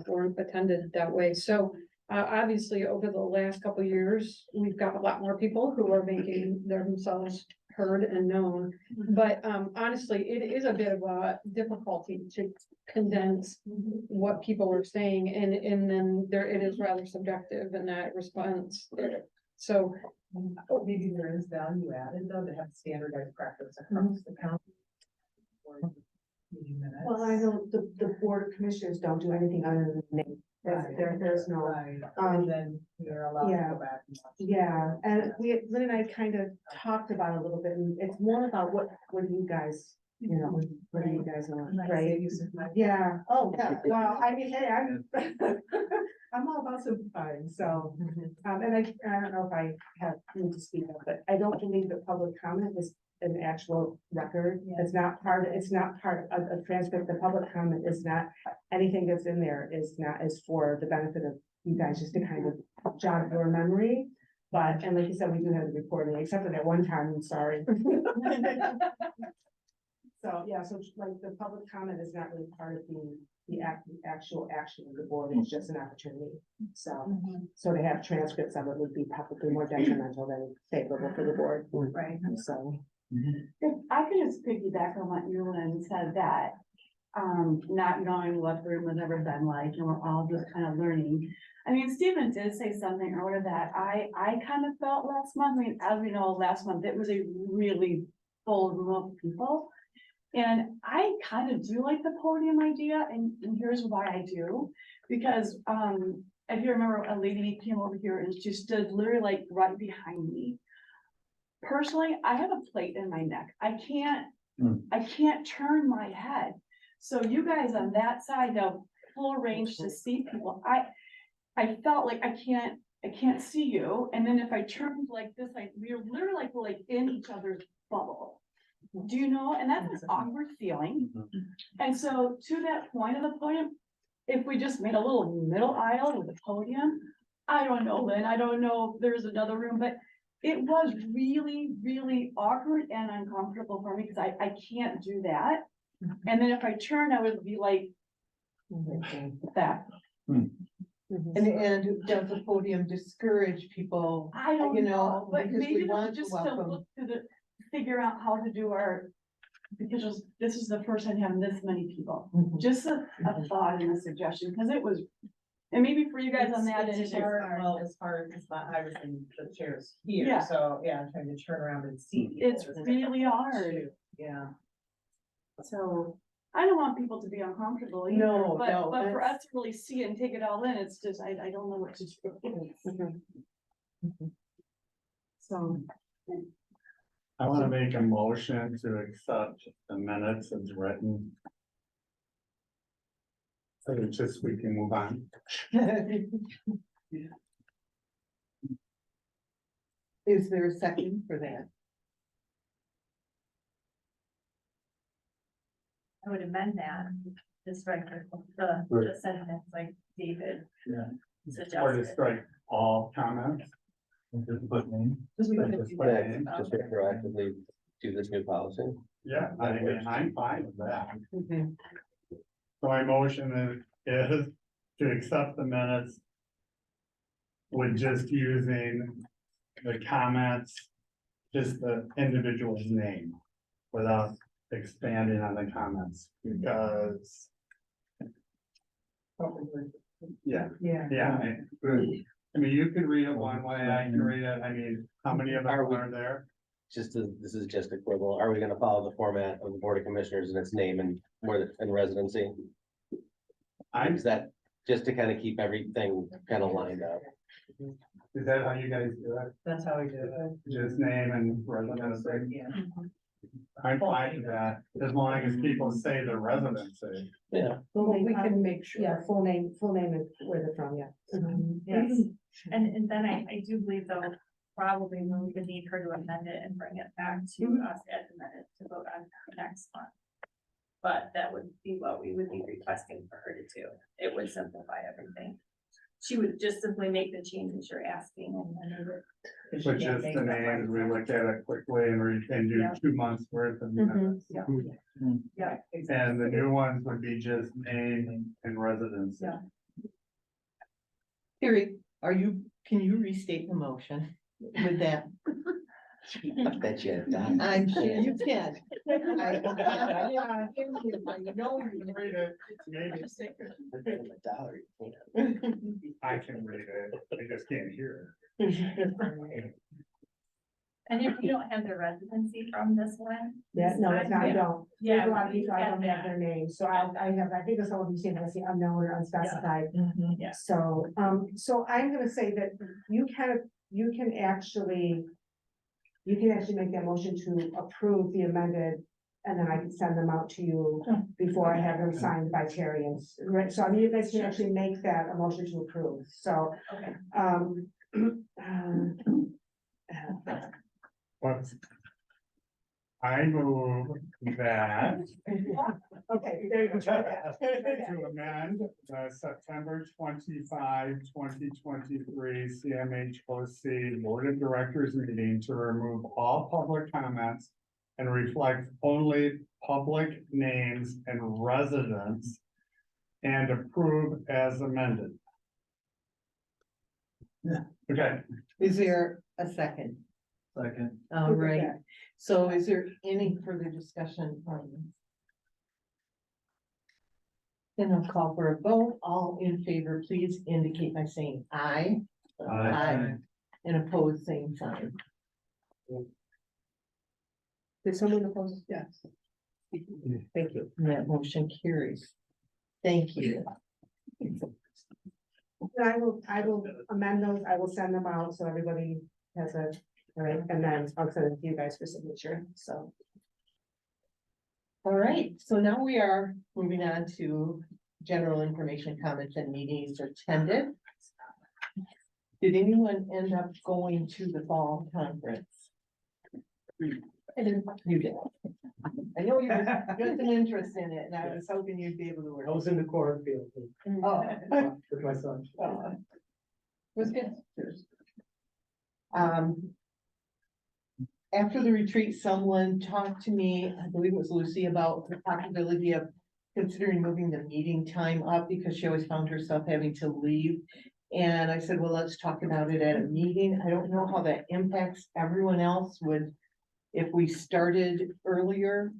S18: weren't attended that way. So obviously, over the last couple of years, we've got a lot more people who are making themselves heard and known. But honestly, it is a bit of a difficulty to condense what people are saying, and then it is rather subjective in that response. So
S17: maybe there is value added though, to have standardized practice across the county.
S14: Well, I know the board of commissioners don't do anything other than name. There's no.
S17: And then you're allowed to go back.
S14: Yeah, and Lynn and I kind of talked about it a little bit, and it's more about what do you guys, you know, what do you guys want, right? Yeah, oh, yeah, well, I mean, hey, I'm all about simplifying, so, and I don't know if I need to speak up, but I don't believe that public comment is an actual record. It's not part of a transcript. The public comment is not, anything that's in there is for the benefit of you guys, just to kind of jog your memory. But, and like you said, we do have the recording, except for that one time, I'm sorry. So, yeah, so like the public comment is not really part of the actual action of the board, it's just an opportunity. So, so to have transcripts of it would be probably more detrimental than favorable for the board.
S16: Right.
S14: So.
S16: If I could just piggyback on what Yulin said, that not knowing what the room has ever been like, and we're all just kind of learning. I mean, Stephen did say something earlier that I kind of felt last month. I mean, as we know, last month it was a really full room of people. And I kind of do like the podium idea, and here's why I do. Because if you remember, a lady came over here and she stood literally like right behind me. Personally, I have a plate in my neck. I can't turn my head. So you guys on that side have full range to see people. I felt like I can't see you. And then if I turned like this, we're literally like in each other's bubble. Do you know? And that's an awkward feeling. And so to that point of the podium, if we just made a little middle aisle with a podium, I don't know, Lynn, I don't know if there's another room, but it was really, really awkward and uncomfortable for me because I can't do that. And then if I turn, I would be like that.
S1: And does the podium discourage people?
S16: I don't know, but
S1: because
S16: maybe
S1: we want
S16: just
S1: to welcome.
S16: look to figure out how to do our because this is the first time having this many people.
S1: Mhm.
S16: Just a thought and a suggestion, because it was, and maybe for you guys on that
S17: It's
S16: end.
S17: hard, well, it's hard, because I was in the chairs here,
S16: Yeah.
S17: so, yeah, I'm trying to turn around and see.
S16: It's really hard.
S17: Yeah.
S16: So I don't want people to be uncomfortable either,
S1: No,
S16: but,
S1: no,
S16: but for
S1: that's-
S16: us to really see and take it all in, it's just, I don't know what to do. So.
S15: I want to make a motion to accept the minutes as written. So it's just we can move on.
S1: Is there a second for that?
S2: I would amend that, just right, the sentence like David
S15: Yeah. Or to
S2: suggested.
S15: strike all comments. And just put name.
S2: Just
S15: Like,
S2: put
S15: just
S2: the
S15: put
S2: name.
S15: name.
S13: Just proactively do this new policy.
S15: Yeah, I mean, I'm fine with that.
S1: Mhm.
S15: So my motion is to accept the minutes with just using the comments, just the individual's name, without expanding on the comments, because. Yeah,
S17: Yeah.
S15: yeah, I mean, you can read it one way, I can read it, I mean, how many of them are there?
S13: This is just a quibble. Are we gonna follow the format of the Board of Commissioners and its name and and residency? Is that just to kind of keep everything kind of lined up?
S15: Is that how you guys do it?
S17: That's how we do it.
S15: Just name and residency?
S17: Yeah.
S15: I'm fine with that, as long as people say the residency.
S13: Yeah.
S14: Well, we can make sure. Yeah, full name and where they're from, yeah.
S2: Yes, and then I do believe though, probably we would need her to amend it and bring it back to us as amended to vote on next month. But that would be what we would be requesting for her to do. It would simplify everything. She would just simply make the changes you're asking and then it would.
S15: But just the names, we look at it quickly and we can do
S2: Yeah.
S15: 2 months worth of
S2: Mhm.
S15: minutes.
S2: Yeah. Yeah.
S15: And the new ones would be just name and residency.
S2: Yeah.
S1: Carrie, can you restate the motion with that?
S13: I bet you have done.
S1: I'm sure you can.
S15: I know you can read it, maybe. I can read it, I just can't hear
S2: And if you don't have the residency from this one.
S14: Yeah, no, it's not, I
S2: Yeah.
S14: don't.
S2: Yeah,
S14: There's a lot of
S2: we
S14: people, I
S2: have
S14: don't have
S2: that.
S14: their names, so I think that's all of you saying, I see unknown or unspecified.
S2: Yeah.
S14: So, so I'm gonna say that you can actually make that motion to approve the amended, and then I can send them out to you before I have them signed by Terry and, right, so I mean, you guys can actually make that a motion to approve, so,
S2: Okay.
S15: But I move that
S14: Okay, there you go.
S15: to amend the September 25, 2023 CMHOC Board of Directors meeting to remove all public comments and reflect only public names and residents and approve as amended. Okay.
S1: Is there a second?
S15: Second.
S1: All right, so is there any further discussion on this? Then I'll call for a vote. All in favor, please indicate by saying aye.
S15: Aye.
S1: And opposed, same sign.
S14: Did someone oppose? Yes.
S1: Thank you. And that motion carries. Thank you.
S14: I will amend those, I will send them out, so everybody has a, all right, and then I'll send it to you guys for signature, so.
S1: All right, so now we are moving on to general information, comments, and meetings attended. Did anyone end up going to the fall conference? I didn't. You did. I know you had just an interest in it, and I was hoping you'd be able to work.
S12: I was in the cornfield
S1: Oh.
S12: with my son.
S1: It was good. After the retreat, someone talked to me, I believe it was Lucy, about the possibility of considering moving the meeting time up because she always found herself having to leave. And I said, well, let's talk about it at a meeting. I don't know how that impacts everyone else if we started earlier.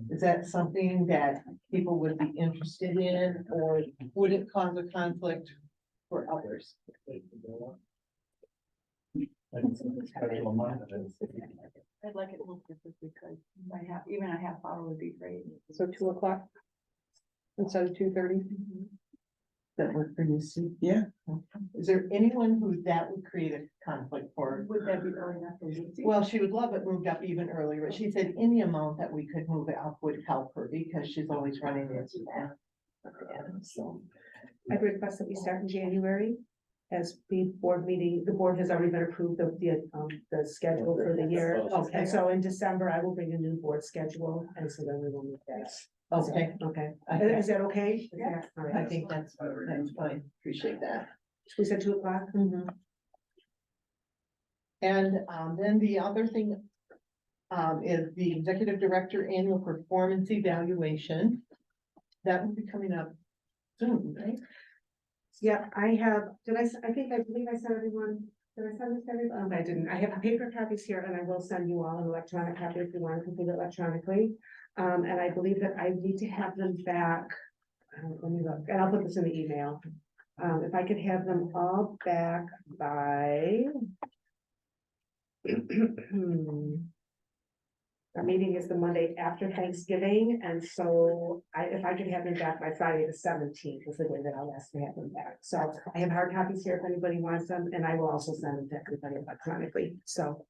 S1: Is that something that people would be interested in, or would it cause a conflict for others?
S16: I'd like it a little different because even a half hour would be great.
S1: So 2:00 instead of 2:30? That work for you, Steve? Yeah. Is there anyone who that would create a conflict for?
S16: Would that be early enough for you?
S1: Well, she would love it moved up even earlier, but she said any amount that we could move it up would help her because she's always running into that. And so,
S14: I'd request that we start in January as the board meeting, the board has already been approved of the schedule for the year.
S1: Okay.
S14: And so in December, I will bring a new board schedule, and so then we will meet that.
S1: okay,
S14: Okay,
S1: Okay.
S14: is that okay?
S1: Yeah.
S14: All
S1: I
S14: right,
S1: think that's fine. Appreciate that.
S14: we said 2:00.
S1: And then the other thing is the executive director annual performance evaluation. That will be coming up soon, right?
S14: Yeah, I have, I believe I sent everyone, did I send this to everyone? I didn't, I have paper copies here and I will send you all an electronic copy if you want to complete it electronically. And I believe that I need to have them back, let me look, and I'll put this in the email. If I could have them all back by. Our meeting is the Monday after Thanksgiving, and so if I could have them back by Friday the 17th is the day that I'll ask to have them back. So I have hard copies here if anybody wants them, and I will also send them to everybody electronically, so.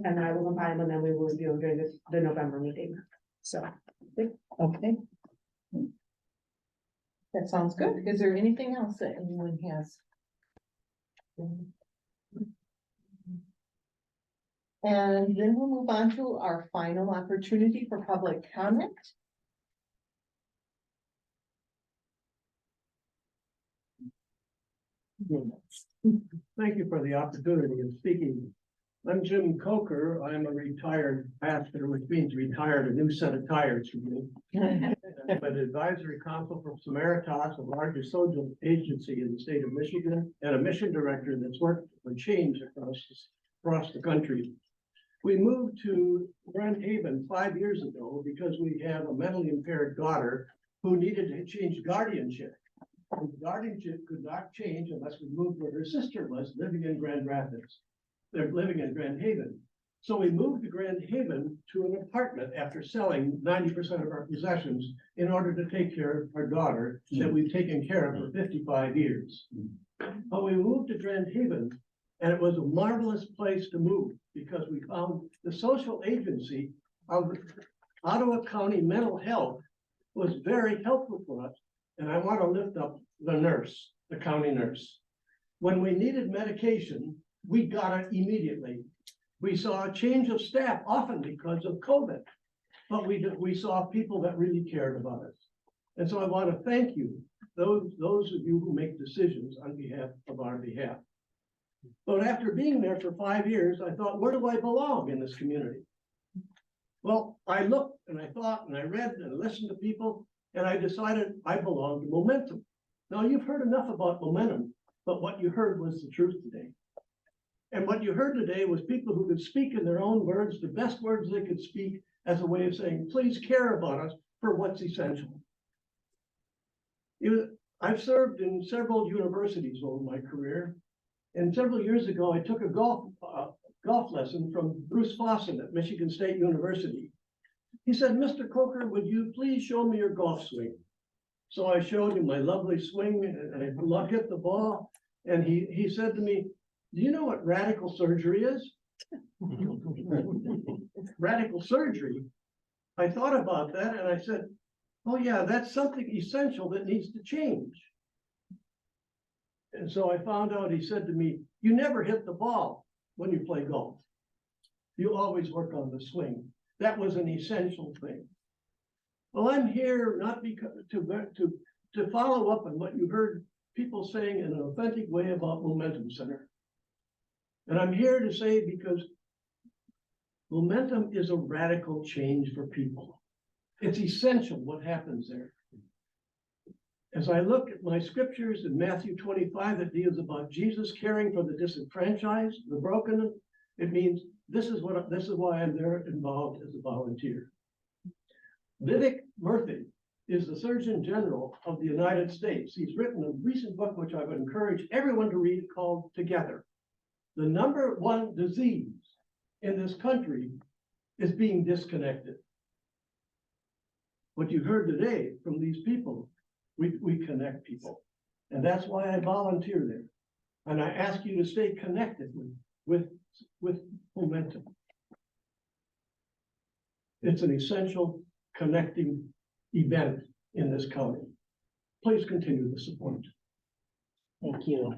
S14: And I will combine them, and then we will review them during the November meeting, so.
S1: Okay. That sounds good. Is there anything else that anyone has? And then we'll move on to our final opportunity for public comment.
S15: Thank you for the opportunity of speaking. I'm Jim Coker. I'm a retired pastor, which means retired, a new set of tires for me. I'm an advisory council for Samaritas, the largest social agency in the state of Michigan, and a mission director that's worked for change across the country. We moved to Grand Haven 5 years ago because we have a mentally impaired daughter who needed to change guardianship. And guardianship could not change unless we moved where her sister was living in Grand Rapids. They're living in Grand Haven. So we moved to Grand Haven to an apartment after selling 90% of our possessions in order to take care of our daughter that we've taken care of for 55 years. But we moved to Grand Haven, and it was a marvelous place to move because we found the social agency of Ottawa County Mental Health was very helpful for us. And I want to lift up the nurse, the county nurse. When we needed medication, we got it immediately. We saw a change of staff often because of COVID, but we saw people that really cared about us. And so I want to thank you, those of you who make decisions on behalf of our behalf. But after being there for 5 years, I thought, where do I belong in this community? Well, I looked and I thought and I read and listened to people, and I decided I belong to Momentum. Now, you've heard enough about Momentum, but what you heard was the truth today. And what you heard today was people who could speak in their own words, the best words they could speak, as a way of saying, please care about us for what's essential. I've served in several universities over my career. And several years ago, I took a golf lesson from Bruce Fawson at Michigan State University. He said, Mr. Coker, would you please show me your golf swing? So I showed him my lovely swing and I hit the ball. And he said to me, do you know what radical surgery is? Radical surgery. I thought about that and I said, oh yeah, that's something essential that needs to change. And so I found out, he said to me, you never hit the ball when you play golf. You always work on the swing. That was an essential thing. Well, I'm here not because to follow up on what you heard people saying in an authentic way about Momentum Center. And I'm here to say because Momentum is a radical change for people. It's essential what happens there. As I look at my scriptures in Matthew 25 that deals about Jesus caring for the disenfranchised, the broken, it means this is why I'm there involved as a volunteer. Vivek Murthy is the Surgeon General of the United States. He's written a recent book, which I would encourage everyone to read, called Together. The #1 disease in this country is being disconnected. What you heard today from these people, we connect people. And that's why I volunteer there. And I ask you to stay connected with Momentum. It's an essential connecting event in this county. Please continue the support.
S1: Thank you.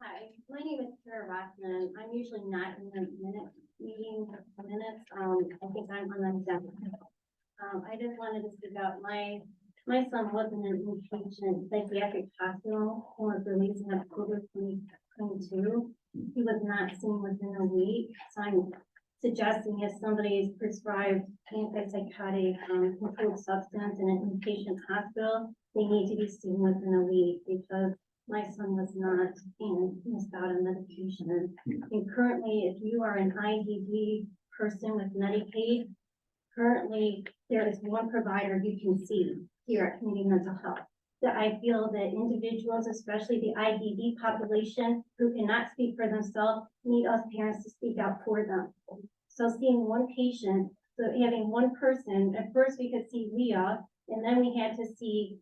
S9: Hi, my name is Kara Rossman. I'm usually not in the minutes. I think I'm on the agenda. I just wanted to speak out. My son was in an inpatient psychiatric hospital and was released in October 2022. He was not seen within a week. So I'm suggesting if somebody is prescribed antipsychotic controlled substance in an inpatient hospital, they need to be seen within a week because my son was not and missed out on medication. And currently, if you are an IDD person with Medicaid, currently there is one provider you can see here at Community Mental Health. That I feel that individuals, especially the IDD population who cannot speak for themselves, need us parents to speak out for them. So seeing one patient, so having one person, at first we could see Leah, and then we had to see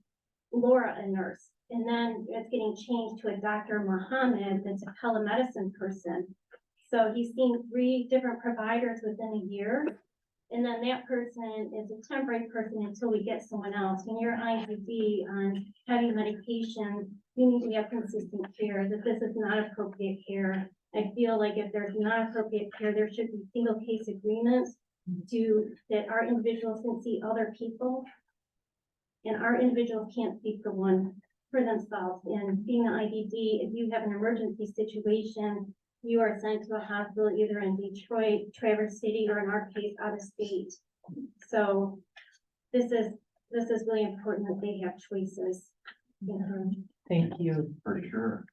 S9: Laura, a nurse. And then it's getting changed to a Dr. Muhammad, that's a telemedicine person. So he's seen 3 different providers within a year. And then that person is a temporary person until we get someone else. When you're IDD on heavy medication, you need to have consistent care, that this is not appropriate care. I feel like if there's not appropriate care, there should be single case agreements that our individuals can see other people. And our individuals can't speak for themselves. And being an IDD, if you have an emergency situation, you are sent to a hospital either in Detroit, Traverse City, or in our case, out of state. So this is really important that they have choices.
S1: Thank you.
S6: For sure.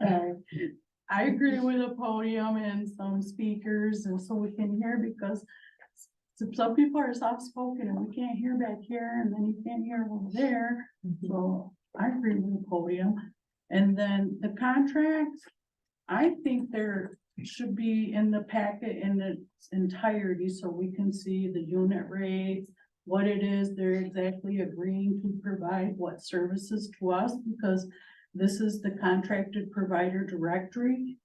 S16: I agree with the podium and some speakers, and so we can hear, because some people are soft spoken and we can't hear back here, and then you can't hear over there. So I agree with the podium. And then the contracts, I think there should be in the packet in its entirety, so we can see the unit rates, what it is they're exactly agreeing to provide, what services to us, because this is the contracted provider directory.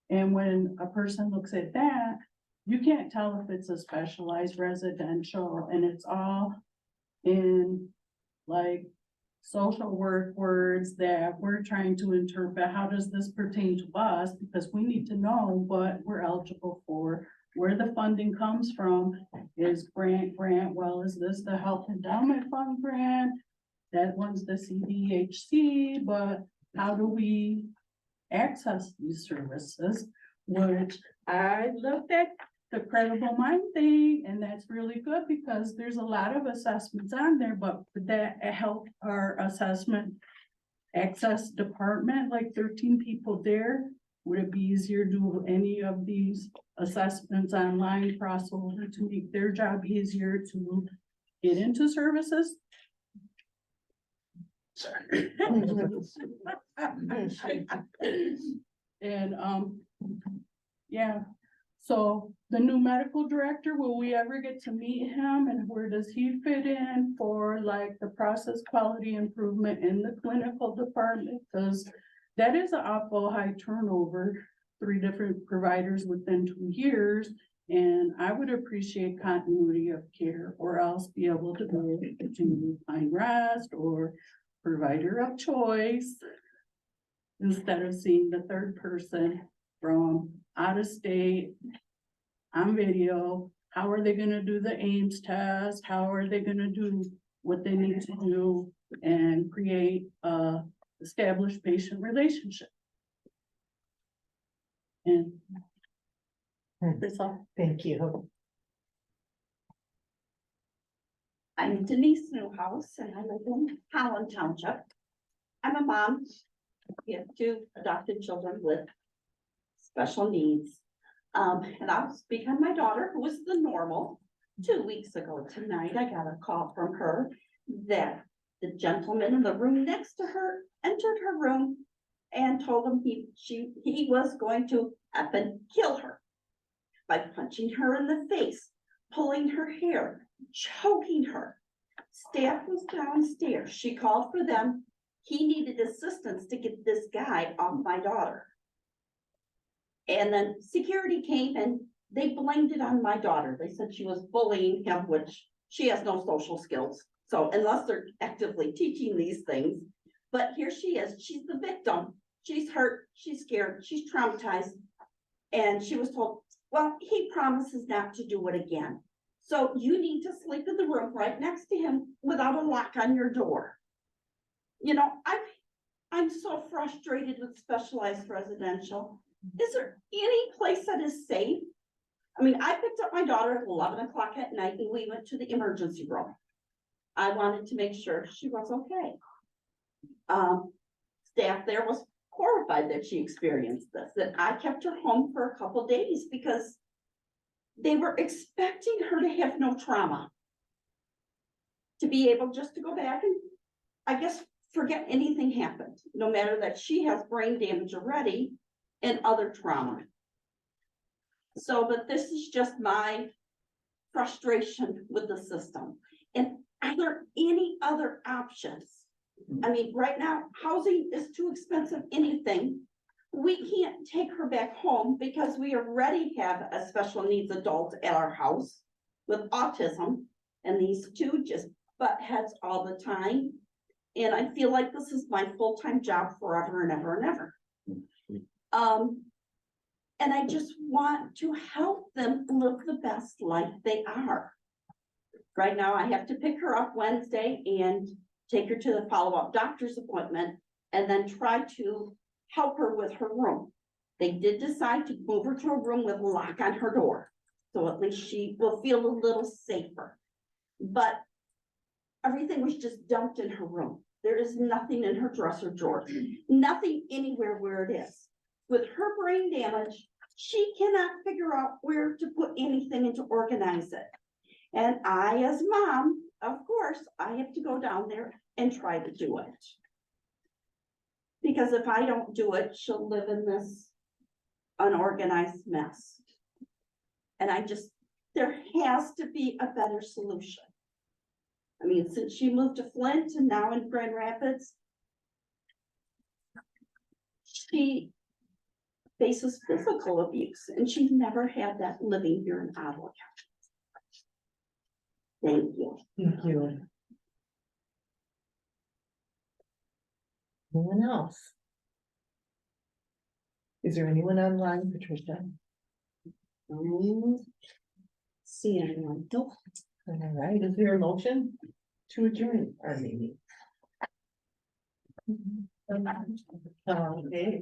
S16: And when a person looks at that, you can't tell if it's a specialized residential, and it's all in like social work words that we're trying to interpret. How does this pertain to us? Because we need to know what we're eligible for, where the funding comes from. Is grant, well, is this the Health Endowment Fund grant? That one's the CDHC, but how do we access these services? Which I looked at the Credible Mind thing, and that's really good because there's a lot of assessments on there, but would that help our assessment access department, like 13 people there? Would it be easier to do any of these assessments online, crossover, to make their job easier to get into services? Sorry. And yeah. So the new medical director, will we ever get to meet him, and where does he fit in for like the process quality improvement in the clinical department? Because that is an awful high turnover, 3 different providers within 2 years. And I would appreciate continuity of care, or else be able to go to find rest or provider of choice instead of seeing the 3rd person from out of state on video. How are they gonna do the Ames test? How are they gonna do what they need to do and create a established patient relationship? And that's all.
S1: Thank you.
S20: I'm Denise Newhouse and I live in Holland Township. I'm a mom. We have 2 adopted children with special needs. And I'll speak on my daughter, who was the normal. 2 weeks ago tonight, I got a call from her that the gentleman in the room next to her entered her room and told him he was going to effing kill her by punching her in the face, pulling her hair, choking her. Staff was downstairs. She called for them. He needed assistance to get this guy off my daughter. And then security came and they blamed it on my daughter. They said she was bullying him, which she has no social skills. So unless they're actively teaching these things, but here she is, she's the victim. She's hurt, she's scared, she's traumatized. And she was told, well, he promises not to do it again. So you need to sleep in the room right next to him without a lock on your door. You know, I'm so frustrated with specialized residential. Is there any place that is safe? I mean, I picked up my daughter at 11 o'clock at night and we went to the emergency room. I wanted to make sure she was okay. Staff there was horrified that she experienced this, that I kept her home for a couple days because they were expecting her to have no trauma. To be able just to go back and, I guess, forget anything happened, no matter that she has brain damage already and other trauma. So, but this is just my frustration with the system. And are there any other options? I mean, right now, housing is too expensive, anything. We can't take her back home because we already have a special needs adult at our house with autism. And these 2 just butt heads all the time. And I feel like this is my full-time job forever and ever and ever. And I just want to help them live the best life they are. Right now, I have to pick her up Wednesday and take her to the follow-up doctor's appointment and then try to help her with her room. They did decide to move her to a room with a lock on her door. So at least she will feel a little safer. But everything was just dumped in her room. There is nothing in her dresser drawer, nothing anywhere where it is. With her brain damage, she cannot figure out where to put anything and to organize it. And I, as mom, of course, I have to go down there and try to do it. Because if I don't do it, she'll live in this unorganized mess. And there has to be a better solution. I mean, since she moved to Flint and now in Grand Rapids, she faces physical abuse and she's never had that living here in Ottawa County. Thank you.
S1: Thank you. Anyone else? Is there anyone online, Patricia?
S20: See anyone? Nope.
S1: All right, is there a motion to adjourn our meeting? Okay,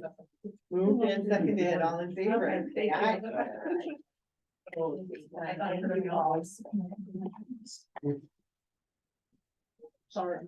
S1: moved and seconded, all in favor? Say aye.
S19: Sorry.